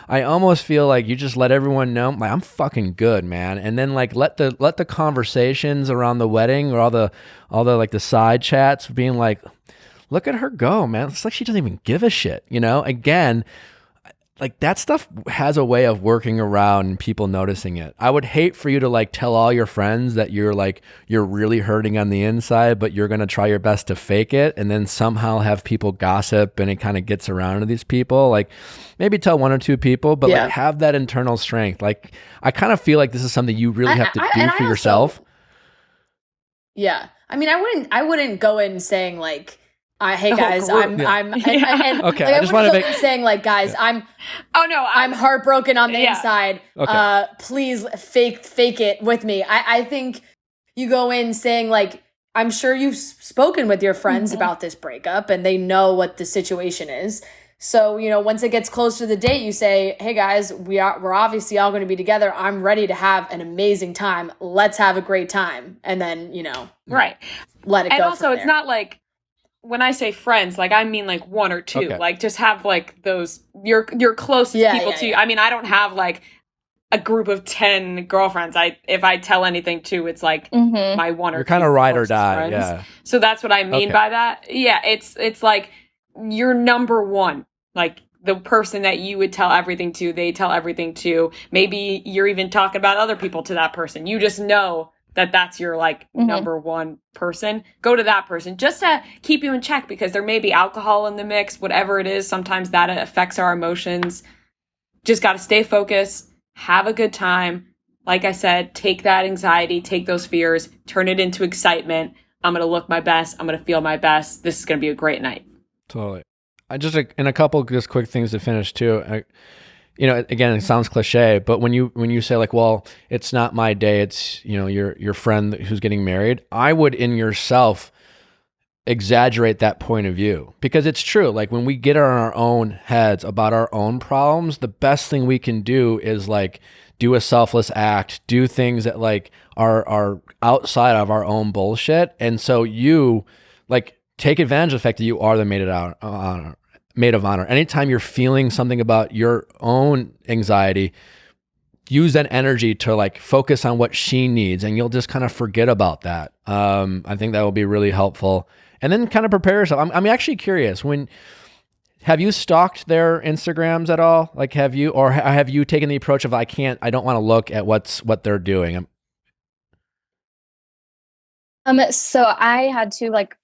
I almost feel like you just let everyone know, like, I'm fucking good, man. And then like let the conversations around the wedding or all the like the side chats being like, look at her go, man. It's like she doesn't even give a shit, Again, like that stuff has a way of working around people noticing it. I would hate for you to like tell all your friends that you're really hurting on the inside, but you're going to try your best to fake it and then somehow have people gossip and it kind of gets around to these people. Like maybe tell one or two people, but like have that internal strength. Like I kind of feel like this is something you really have to do for yourself. Yeah. I wouldn't go in saying like, hey guys, I'm okay. Like, I just want to saying like, guys, I'm heartbroken on the inside. Okay. Please fake it with me. I think you go in saying like, I'm sure you've spoken with your friends about this breakup and they know what the situation is. So, once it gets close to the date, you say, hey guys, we're obviously all going to be together. I'm ready to have an amazing time. Let's have a great time. And then, right. Let it go. And also it's not like, when I say friends, like I mean like one or two, like just have like those your closest people to you. I mean, I don't have like a group of 10 girlfriends. If I tell anything to, it's like my one or two. You're kind of ride or die. Friends. Yeah. So that's what I mean by that. Yeah. It's like your number one, like the person that you would tell everything to, they tell everything to. Maybe you're even talking about other people to that person. You just know that's your like number one person. Go to that person just to keep you in check because there may be alcohol in the mix, whatever it is. Sometimes that affects our emotions. Just got to stay focused, have a good time. Like I said, take that anxiety, take those fears, turn it into excitement. I'm going to look my best. I'm going to feel my best. This is going to be a great night. Totally. And a couple just quick things to finish too. Again, it sounds cliche, but when you say like, well, it's not my day, it's, your friend who's getting married, I would in yourself exaggerate that point of view because it's true. Like when we get in our own heads about our own problems, the best thing we can do is like do a selfless act, do things that like are outside of our own bullshit. And so you like take advantage of the fact that you are the maid of honor. Anytime you're feeling something about your own anxiety, use that energy to like focus on what she needs and you'll just kind of forget about that. I think that will be really helpful. And then kind of prepare yourself. I'm actually curious, have you stalked their Instagrams at all? Like have you taken the approach of I don't want to look at what they're doing? So I had to like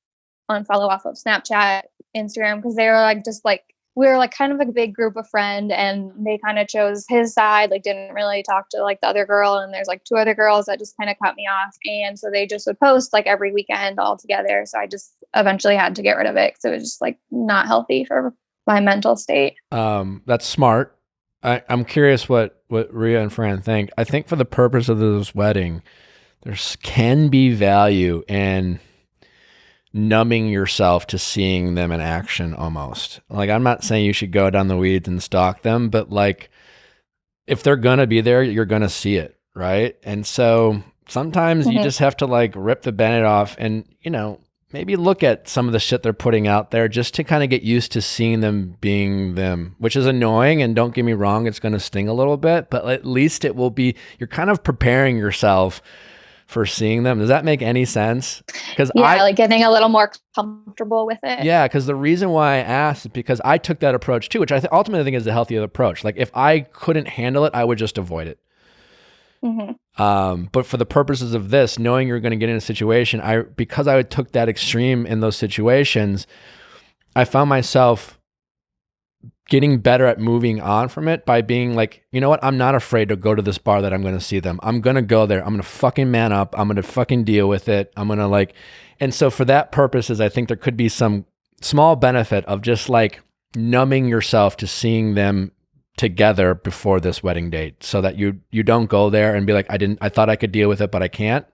unfollow off of Snapchat, Instagram, because they were like just like we were like kind of like a big group of friends and they kind of chose his side, like didn't really talk to like the other girl, and there's like two other girls that just kind of cut me off, and so they just would post like every weekend all together. So I just eventually had to get rid of it because it was just like not healthy for my mental state. That's smart. I'm curious what Ria and Fran think. I think for the purpose of this wedding, there can be value in numbing yourself to seeing them in action almost. Like, I'm not saying you should go down the weeds and stalk them, but like, if they're going to be there, you're going to see it, right? And so sometimes you just have to like rip the Band-Aid off and, you know, maybe look at some of the shit they're putting out there just to kind of get used to seeing them being them, which is annoying. And don't get me wrong, it's going to sting a little bit, but at least it will be, you're kind of preparing yourself for seeing them. Does that make any sense? Because like getting a little more comfortable with it. Yeah, because the reason why I asked is because I took that approach too, which I ultimately think is the healthier approach. Like, if I couldn't handle it, I would just avoid it. But for the purposes of this, knowing you're going to get in a situation, because I took that extreme in those situations, I found myself getting better at moving on from it by being like, you know what? I'm not afraid to go to this bar that I'm going to see them. I'm going to go there. I'm going to fucking man up. I'm going to fucking deal with it. I'm going to like, and so for that purposes, I think there could be some small benefit of just like numbing yourself to seeing them together before this wedding date, so that you don't go there and be like, I thought I could deal with it, but I can't.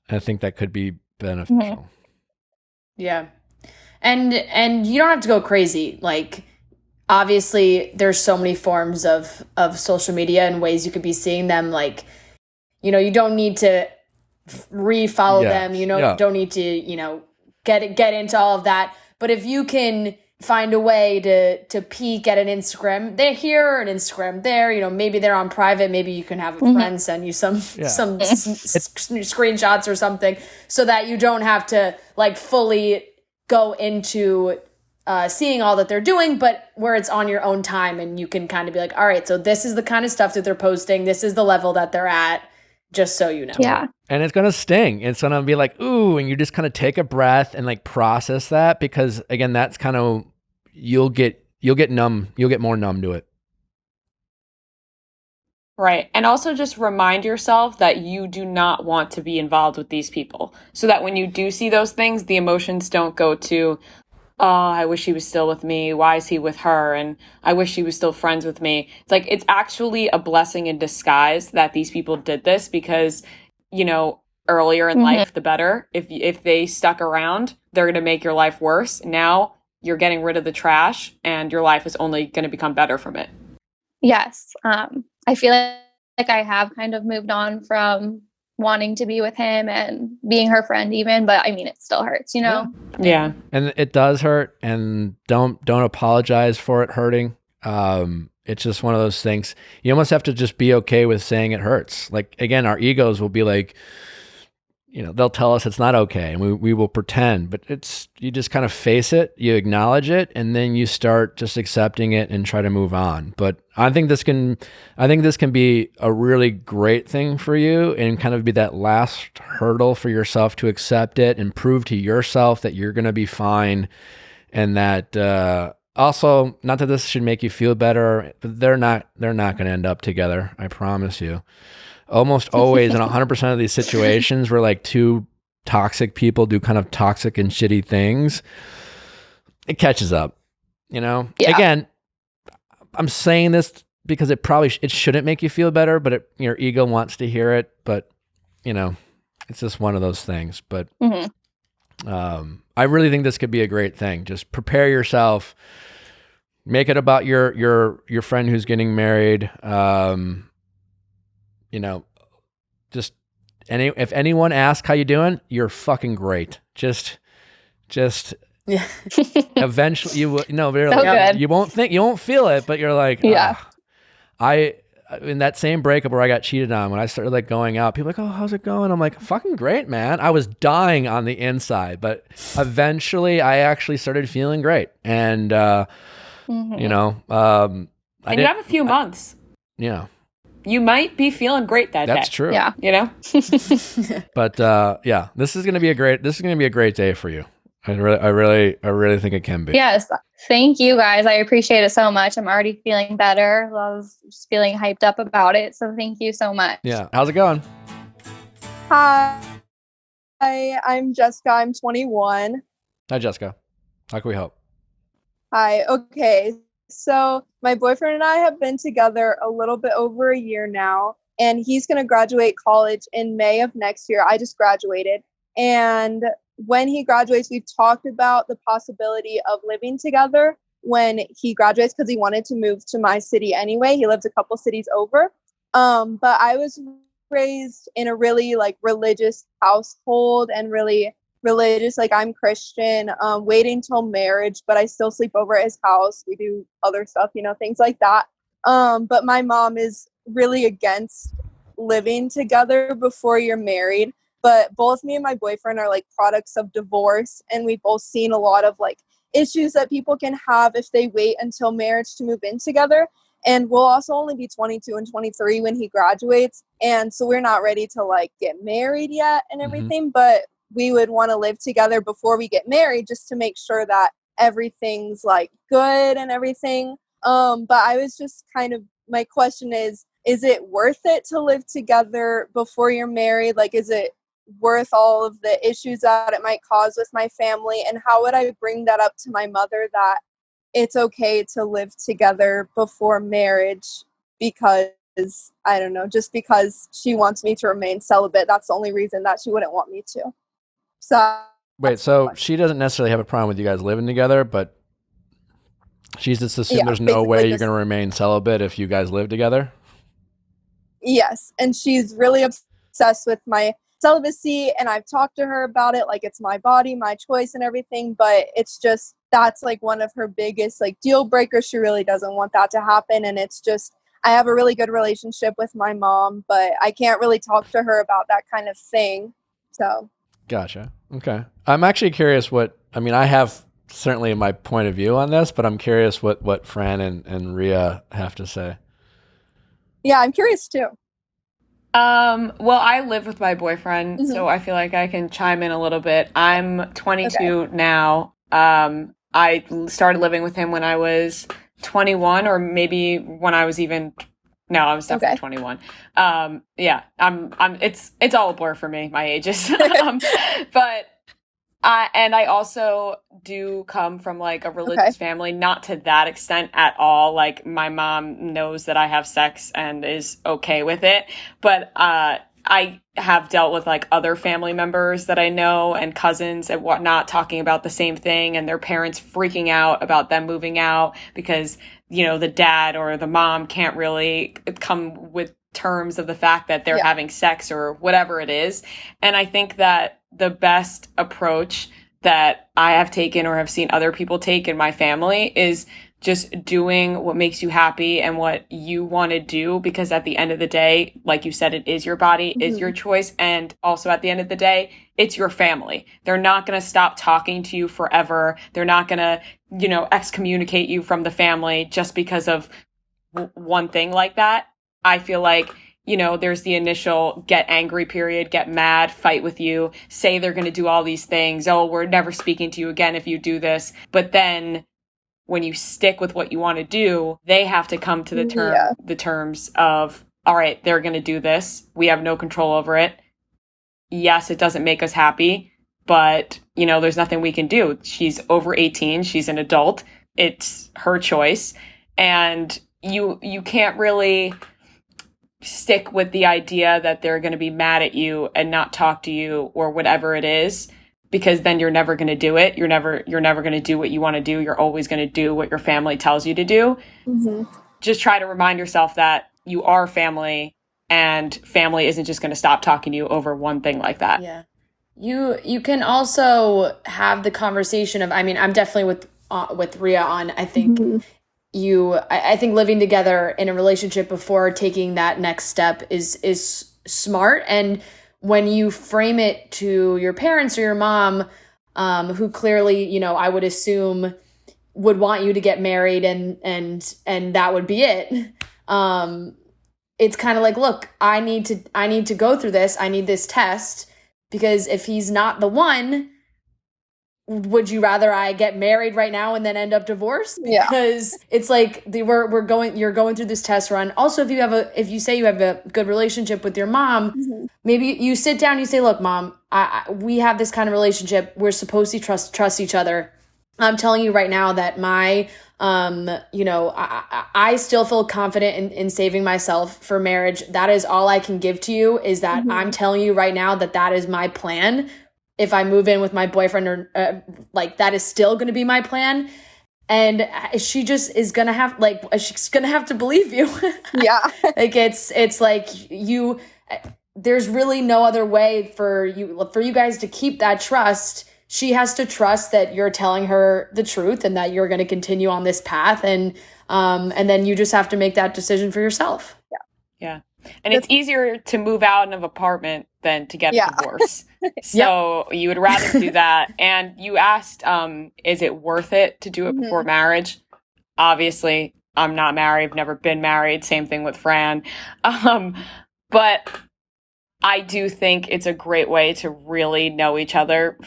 I think that could be beneficial. Yeah. And you don't have to go crazy. Like, obviously there's so many forms of social media and ways you could be seeing them. Like, you know, you don't need to refollow them, you know, you don't need to, you know, get into all of that. But if you can find a way to peek at an Instagram, they're here, an Instagram there, you know, maybe they're on private, maybe you can have a friend send you some screenshots or something, so that you don't have to like fully go into seeing all that they're doing, but where it's on your own time and you can kind of be like, all right, so this is the kind of stuff that they're posting, this is the level that they're at, just so you know. Yeah. And it's going to sting. It's going to be like, ooh, and you just kind of take a breath and like process that, because again, that's kind of, you'll get numb. You'll get more numb to it. Right. And also just remind yourself that you do not want to be involved with these people, so that when you do see those things, the emotions don't go to, oh, I wish he was still with me. Why is he with her? And I wish he was still friends with me. It's like, it's actually a blessing in disguise that these people did this, because, you know, earlier in life, the better. If they stuck around, they're going to make your life worse. Now you're getting rid of the trash and your life is only going to become better from it. Yes. I feel like I have kind of moved on from wanting to be with him and being her friend even, but I mean, it still hurts, you know? Yeah. And it does hurt, and don't apologize for it hurting. It's just one of those things. You almost have to just be okay with saying it hurts. Like, again, our egos will be like, you know, they'll tell us it's not okay, and we will pretend, but you just kind of face it, you acknowledge it, and then you start just accepting it and try to move on. But I think this can be a really great thing for you, and kind of be that last hurdle for yourself to accept it and prove to yourself that you're going to be fine. And that, also, not that this should make you feel better, but they're not going to end up together. I promise you. Almost always in 100% of these situations where like two toxic people do kind of toxic and shitty things, it catches up, you know? Yeah. Again, I'm saying this because it shouldn't make you feel better, but your ego wants to hear it. But, you know, it's just one of those things. But I really think this could be a great thing. Just prepare yourself. Make it about your friend who's getting married. You know, just if anyone asks how you doing, you're fucking great. Just yeah. Eventually you will, no, really, So you won't feel it, but you're like, yeah. In that same breakup where I got cheated on, when I started like going out, people are like, oh, how's it going? I'm like, fucking great, man. I was dying on the inside, but eventually I actually started feeling great. And, you know, and you have a few months. Yeah. You might be feeling great that day. That's true. Yeah. You know? But yeah, this is going to be a great day for you. I really think it can be. Yes. Thank you guys. I appreciate it so much. I'm already feeling better. I was just feeling hyped up about it. So thank you so much. Yeah. How's it going? Hi, I'm Jessica. I'm 21. Hi, Jessica. How can we help? Hi. Okay. So my boyfriend and I have been together a little bit over a year now, and he's going to graduate college in May of next year. I just graduated. And when he graduates, we've talked about the possibility of living together when he graduates, because he wanted to move to my city anyway. He lives a couple cities over. But I was raised in a really like religious household and really religious. Like, I'm Christian, waiting till marriage, but I still sleep over at his house. We do other stuff, things like that. But my mom is really against living together before you're married. But both me and my boyfriend are like products of divorce, and we've both seen a lot of like issues that people can have if they wait until marriage to move in together. And we'll also only be 22 and 23 when he graduates. And so we're not ready to like get married yet and everything, but we would want to live together before we get married, just to make sure that everything's like good and everything. But I was just my question is it worth it to live together before you're married? Like, is it worth all of the issues that it might cause with my family? And how would I bring that up to my mother, that it's okay to live together before marriage, because I don't know, just because she wants me to remain celibate. That's the only reason that she wouldn't want me to. So wait, so she doesn't necessarily have a problem with you guys living together, but she's just assumed there's no way you're going to remain celibate if you guys live together? Yes, and she's really obsessed with my celibacy, and I've talked to her about it, like it's my body, my choice and everything, but it's just, that's like one of her biggest like deal breakers. She really doesn't want that to happen. And it's just, I have a really good relationship with my mom, but I can't really talk to her about that kind of thing. So gotcha. Okay. I'm actually curious I have certainly my point of view on this, but I'm curious what Fran and Ria have to say. Yeah, I'm curious too. Well, I live with my boyfriend, so I feel like I can chime in a little bit. I'm 22 now. I started living with him when I was 21, or maybe when I was I was definitely 21. Yeah, it's all a blur for me, my ages. But I also do come from like a religious family, not to that extent at all. Like, my mom knows that I have sex and is okay with it, but I have dealt with like other family members that I know and cousins and whatnot talking about the same thing, and their parents freaking out about them moving out because, the dad or the mom can't really come with terms of the fact that they're having sex or whatever it is. And I think that the best approach that I have taken or have seen other people take in my family is just doing what makes you happy and what you want to do, because at the end of the day, like you said, it is your body, is your choice. And also at the end of the day, it's your family. They're not going to stop talking to you forever. They're not going to, excommunicate you from the family just because of one thing like that. I feel like, there's the initial get angry period, get mad, fight with you, say they're going to do all these things. Oh, we're never speaking to you again if you do this. But then when you stick with what you want to do, they have to come to the terms of, all right, they're going to do this. We have no control over it. Yes, it doesn't make us happy, but, there's nothing we can do. She's over 18. She's an adult. It's her choice. And you can't really stick with the idea that they're going to be mad at you and not talk to you or whatever it is, because then you're never going to do it. You're never going to do what you want to do. You're always going to do what your family tells you to do. Just try to remind yourself that you are family, and family isn't just going to stop talking to you over one thing like that. Yeah. You can also have the conversation of, I'm definitely with Ria on, I think I think living together in a relationship before taking that next step is smart. And when you frame it to your parents or your mom, who clearly, I would assume would want you to get married and that would be it. It's kind of like, look, I need to go through this. I need this test, because if he's not the one, would you rather I get married right now and then end up divorced? Because it's like you're going through this test run. Also, if you say you have a good relationship with your mom, maybe you sit down and you say, look, Mom, we have this kind of relationship. We're supposed to trust each other. I'm telling you right now that my I still feel confident in saving myself for marriage. That is all I can give to you, is that I'm telling you right now that is my plan. If I move in with my boyfriend, or that is still going to be my plan. And she just is going to have, she's going to have to believe you. Yeah. It's like there's really no other way for you guys to keep that trust. She has to trust that you're telling her the truth and that you're going to continue on this path. And then you just have to make that decision for yourself. Yeah. And it's easier to move out of an apartment than to get a divorce. So you would rather do that. And you asked, is it worth it to do it before marriage? Obviously, I'm not married. I've never been married. Same thing with Fran. But I do think it's a great way to really know each other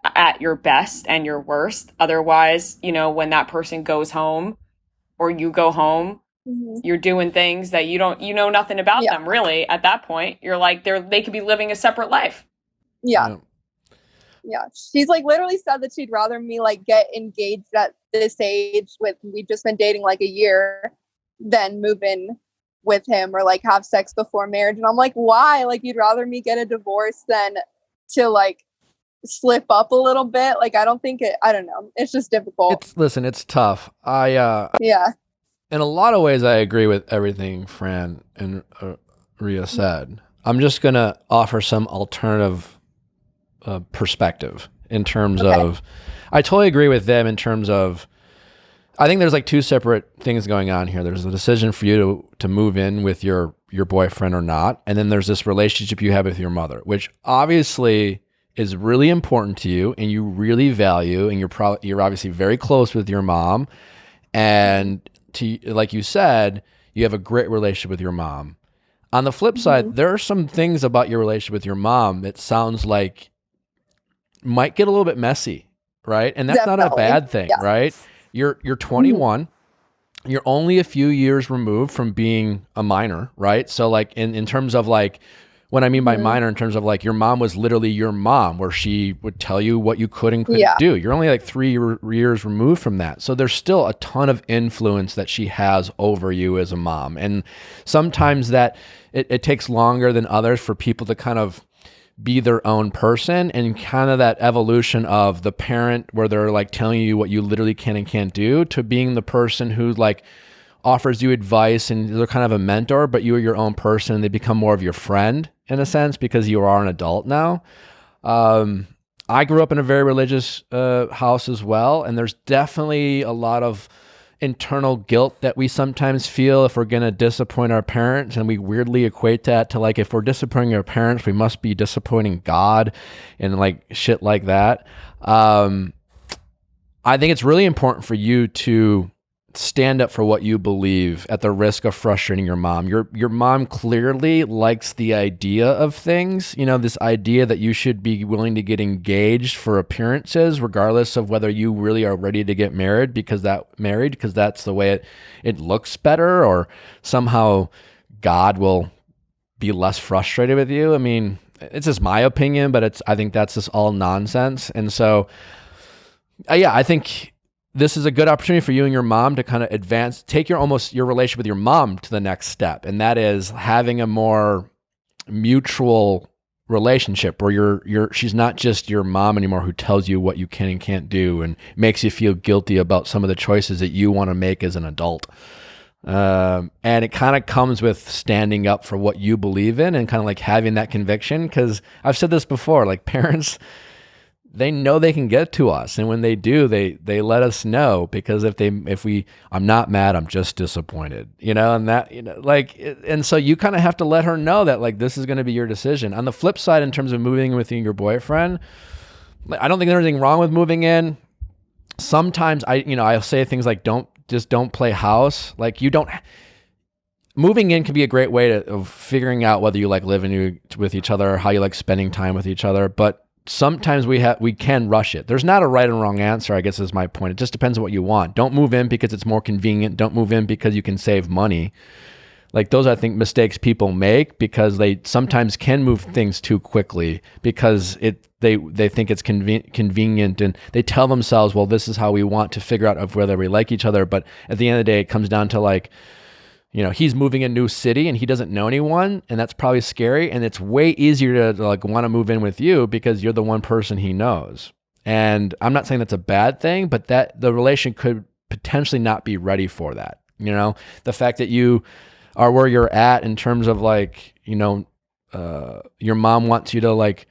at your best and your worst. Otherwise, when that person goes home or you go home, you're doing things that you know nothing about them really. At that point, you're like, they could be living a separate life. Yeah. She's literally said that she'd rather me get engaged at this age we've just been dating a year than move in with him or have sex before marriage. And I'm like, why? You'd rather me get a divorce than to slip up a little bit. I don't know. It's just difficult. It's tough. In a lot of ways, I agree with everything Fran and Ria said. I'm just going to offer some alternative perspective in terms of, I totally agree with them in terms of, I think there's two separate things going on here. There's a decision for you to move in with your boyfriend or not. And then there's this relationship you have with your mother, which obviously is really important to you and you really value, and you're obviously very close with your mom. And like you said, you have a great relationship with your mom. On the flip side, there are some things about your relationship with your mom that sounds like might get a little bit messy, right? And that's not a bad thing, right? You're 21. You're only a few years removed from being a minor, right? So in terms of what I mean by minor, in terms of your mom was literally your mom, where she would tell you what you could and couldn't do. You're only 3 years removed from that. So there's still a ton of influence that she has over you as a mom. And sometimes that it takes longer than others for people to kind of be their own person, and kind of that evolution of the parent where they're telling you what you literally can and can't do, to being the person who offers you advice and they're kind of a mentor, but you are your own person and they become more of your friend in a sense because you are an adult now. I grew up in a very religious house as well, and there's definitely a lot of internal guilt that we sometimes feel if we're going to disappoint our parents, and we weirdly equate that to if we're disappointing our parents, we must be disappointing God and shit like that. I think it's really important for you to stand up for what you believe at the risk of frustrating your mom. Your mom clearly likes the idea of things, this idea that you should be willing to get engaged for appearances, regardless of whether you really are ready to get married because that's the way it looks better, or somehow God will be less frustrated with you. I mean, it's just my opinion, but I think that's just all nonsense. And so, I think this is a good opportunity for you and your mom to kind of take your relationship with your mom to the next step. And that is having a more mutual relationship where she's not just your mom anymore who tells you what you can and can't do and makes you feel guilty about some of the choices that you want to make as an adult. And it kind of comes with standing up for what you believe in and kind of having that conviction. 'Cause I've said this before, parents, they know they can get to us, and when they do, they let us know, because I'm not mad, I'm just disappointed, and that, and so you kind of have to let her know that this is going to be your decision. On the flip side, in terms of moving with your boyfriend, I don't think there's anything wrong with moving in. Sometimes I'll say things like, don't play house. Moving in can be a great way of figuring out whether you like living with each other or how you like spending time with each other, but sometimes we can rush it. There's not a right and wrong answer, I guess is my point. It just depends on what you want. Don't move in because it's more convenient. Don't move in because you can save money. Like those, I think, mistakes people make because they sometimes can move things too quickly because they think it's convenient, and they tell themselves, well, this is how we want to figure out of whether we like each other. But at the end of the day, it comes down to like, he's moving a new city and he doesn't know anyone, and that's probably scary. And it's way easier to like want to move in with you because you're the one person he knows. And I'm not saying that's a bad thing, but that the relation could potentially not be ready for that. The fact that you are where you're at in terms of like, your mom wants you to like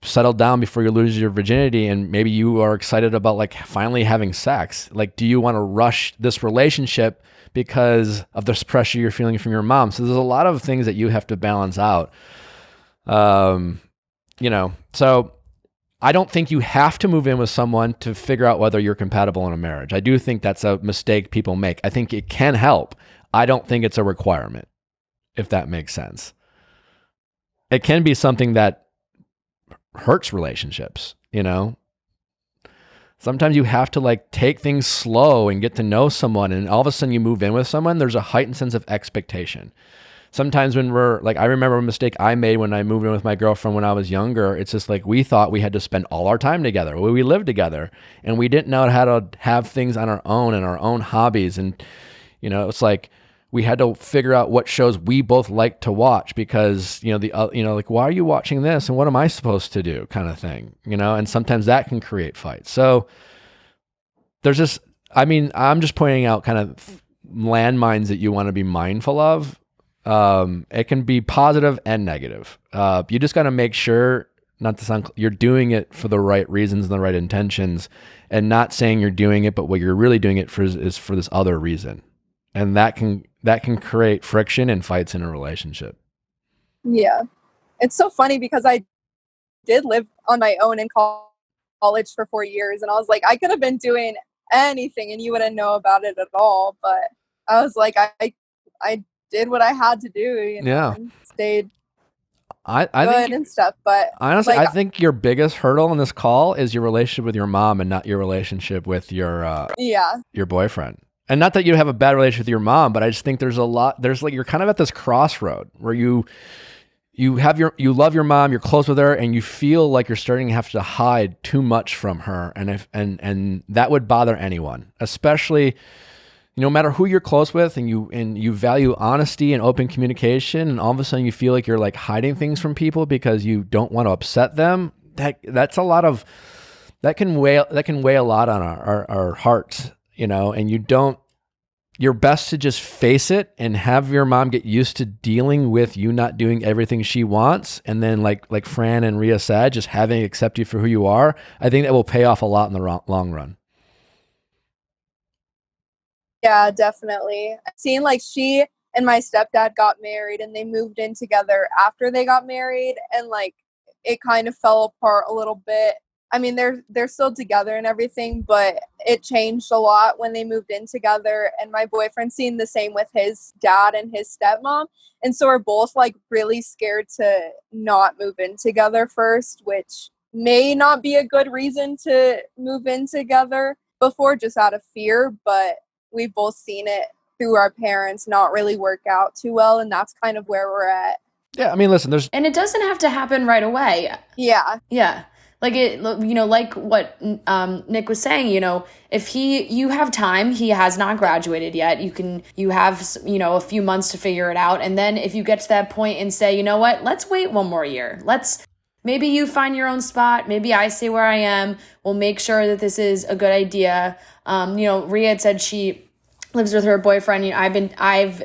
settle down before you lose your virginity, and maybe you are excited about like finally having sex. Like, do you want to rush this relationship because of this pressure you're feeling from your mom? So there's a lot of things that you have to balance out. So I don't think you have to move in with someone to figure out whether you're compatible in a marriage. I do think that's a mistake people make. I think it can help. I don't think it's a requirement, if that makes sense. It can be something that hurts relationships, Sometimes you have to like take things slow and get to know someone, and all of a sudden you move in with someone, there's a heightened sense of expectation. Sometimes when we're like, I remember a mistake I made when I moved in with my girlfriend when I was younger. It's just like, we thought we had to spend all our time together. We lived together and we didn't know how to have things on our own and our own hobbies. And, it's like, we had to figure out what shows we both like to watch because, like, why are you watching this? And what am I supposed to do kind of thing, and sometimes that can create fights. So there's just, I'm just pointing out kind of landmines that you want to be mindful of. It can be positive and negative. You just got to make sure not to sound, you're doing it for the right reasons and the right intentions, and not saying you're doing it, but what you're really doing it for is for this other reason. And that can create friction and fights in a relationship. Yeah. It's so funny because I did live on my own in college for 4 years, and I was like, I could have been doing anything and you wouldn't know about it at all. But I was like, I did what I had to do, and stayed I good think, and stuff. But honestly, I think your biggest hurdle in this call is your relationship with your mom and not your relationship with your boyfriend. And not that you have a bad relationship with your mom, but I just think there's like, you're kind of at this crossroad where you love your mom, you're close with her, and you feel like you're starting to have to hide too much from her. And that would bother anyone, especially, no matter who you're close with, and you value honesty and open communication, and all of a sudden you feel like you're like hiding things from people because you don't want to upset them. That's a lot of, that can weigh a lot on our hearts. And you're best to just face it and have your mom get used to dealing with you not doing everything she wants. And then like Fran and Ria said, just having accept you for who you are. I think that will pay off a lot in the long run. Yeah, definitely. I've seen like she and my stepdad got married and they moved in together after they got married, and like it kind of fell apart a little bit. I mean, they're still together and everything, but it changed a lot when they moved in together. And my boyfriend's seen the same with his dad and his stepmom. And so we're both like really scared to not move in together first, which may not be a good reason to move in together before, just out of fear. But we've both seen it through our parents not really work out too well. And that's kind of where we're at. Yeah, listen, and it doesn't have to happen right away. Yeah. Like like what Nick was saying, if you have time, he has not graduated yet. You have, a few months to figure it out. And then if you get to that point and say, you know what, let's wait one more year. Maybe you find your own spot. Maybe I stay where I am. We'll make sure that this is a good idea. Ria had said she lives with her boyfriend. I've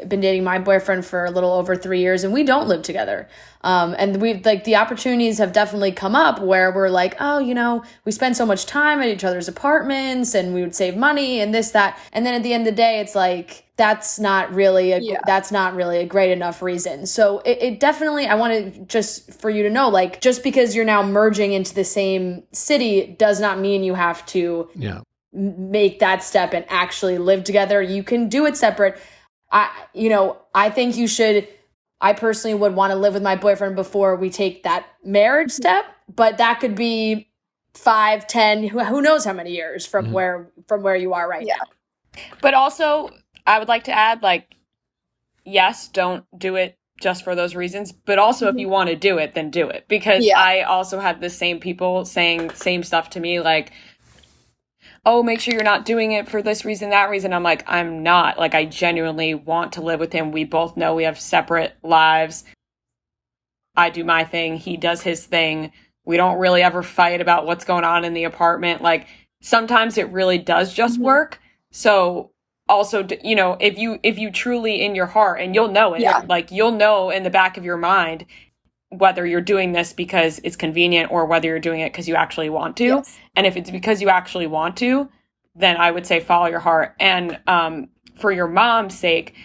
been dating my boyfriend for a little over 3 years, and we don't live together. And we've like, the opportunities have definitely come up where we're like, oh, we spend so much time at each other's apartments and we would save money and this, that. And then at the end of the day, it's like, that's not really a great enough reason. So it definitely, I want to just for you to know, like, just because you're now merging into the same city does not mean you have to make that step and actually live together. You can do it separate. I think you should. I personally would want to live with my boyfriend before we take that marriage step, but that could be 5, 10, who knows how many years from where you are right now. But also, I would like to add, like, yes, don't do it just for those reasons, but also if you want to do it, then do it. Because I also had the same people saying same stuff to me, like, oh, make sure you're not doing it for this reason, that reason. I'm like, I'm not. Like, I genuinely want to live with him. We both know we have separate lives. I do my thing. He does his thing. We don't really ever fight about what's going on in the apartment. Like, sometimes it really does just work. So also, you know, if you truly in your heart, and you'll know it, like you'll know in the back of your mind whether you're doing this because it's convenient or whether you're doing it because you actually want to. Yes. And if it's because you actually want to, then I would say follow your heart. And for your mom's sake,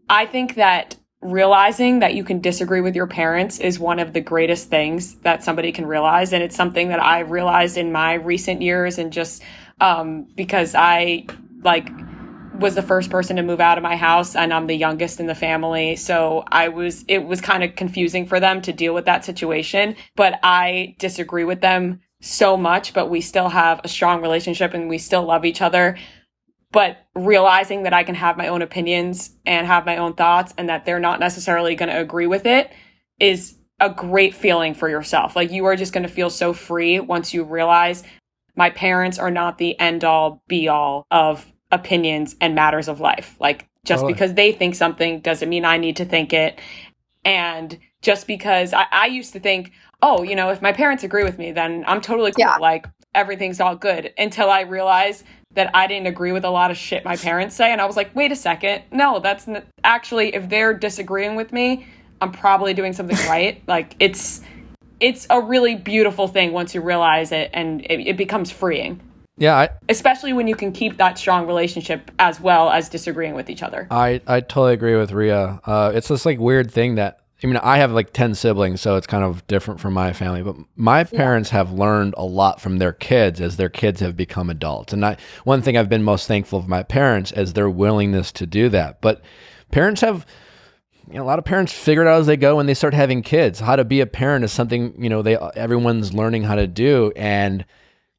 I think that realizing that you can disagree with your parents is one of the greatest things that somebody can realize. And it's something that I realized in my recent years, and just because I was the first person to move out of my house, and I'm the youngest in the family. So it was kind of confusing for them to deal with that situation, but I disagree with them so much, but we still have a strong relationship and we still love each other. But realizing that I can have my own opinions and have my own thoughts, and that they're not necessarily going to agree with it, is a great feeling for yourself. Like, you are just going to feel so free once you realize my parents are not the end all be all of opinions and matters of life. Like, just because they think something doesn't mean I need to think it. And just because I used to think, oh, you know, if my parents agree with me, then I'm totally cool. Yeah. Like, everything's all good, until I realized that I didn't agree with a lot of shit my parents say. And I was like, wait a second. No, that's actually, if they're disagreeing with me, I'm probably doing something right. Like, it's a really beautiful thing once you realize it, and it becomes freeing. Yeah. Especially when you can keep that strong relationship as well as disagreeing with each other. I totally agree with Ria. It's this like weird thing that, I mean, I have like 10 siblings, so it's kind of different from my family, but my parents have learned a lot from their kids as their kids have become adults. And one thing I've been most thankful of my parents is their willingness to do that. But parents have, you know, a lot of parents figure it out as they go when they start having kids. How to be a parent is something, you know, everyone's learning how to do. And,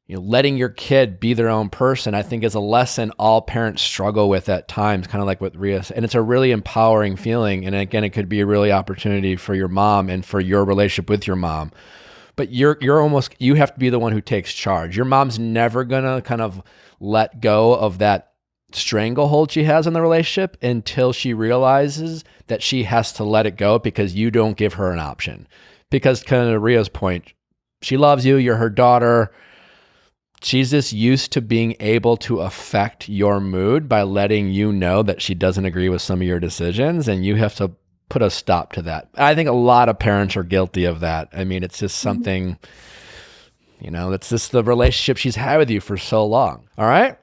you know, letting your kid be their own person, I think, is a lesson all parents struggle with at times, kind of like what Ria said. And it's a really empowering feeling. And again, it could be a really opportunity for your mom and for your relationship with your mom. But you have to be the one who takes charge. Your mom's never gonna kind of let go of that stranglehold she has in the relationship until she realizes that she has to let it go because you don't give her an option. Because kind of Ria's point, she loves you, you're her daughter. She's just used to being able to affect your mood by letting you know that she doesn't agree with some of your decisions, and you have to put a stop to that. I think a lot of parents are guilty of that. I mean, it's just something, you know, it's just the relationship she's had with you for so long. All right?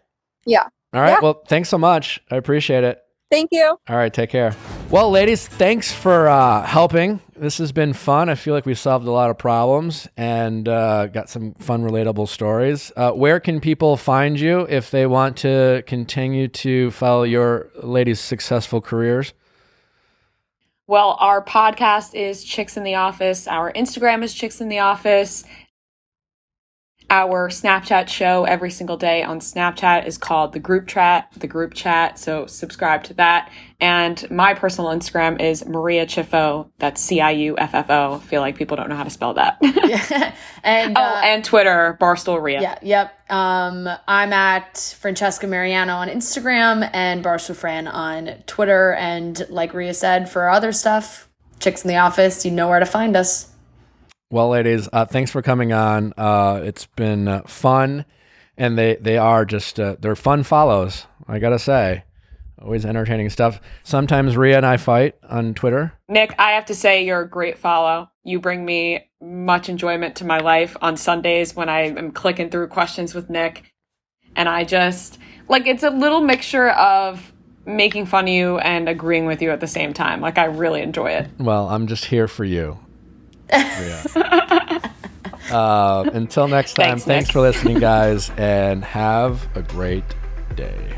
Yeah. All right. Well, thanks so much. I appreciate it. Thank you. All right. Take care. Well, ladies, thanks for helping. This has been fun. I feel like we solved a lot of problems and got some fun, relatable stories. Where can people find you if they want to continue to follow your ladies' successful careers? Well, our podcast is Chicks in the Office. Our Instagram is Chicks in the Office. Our Snapchat show every single day on Snapchat is called The Group Chat. So subscribe to that. And my personal Instagram is Maria Chiffo. That's Ciuffo. I feel like people don't know how to spell that. Yeah. And Twitter, Barstool Ria. Yeah. Yep. I'm at Francesca Mariano on Instagram and Barstool Fran on Twitter. And like Ria said, for other stuff, Chicks in the Office, you know where to find us. Well, ladies, thanks for coming on. It's been fun, and they are just they're fun follows. I gotta say, always entertaining stuff. Sometimes Ria and I fight on Twitter. Nick, I have to say you're a great follow. You bring me much enjoyment to my life on Sundays when I am clicking through questions with Nick, and I just like it's a little mixture of making fun of you and agreeing with you at the same time. Like, I really enjoy it. Well, I'm just here for you. Until next time, thanks for listening, guys, and have a great day.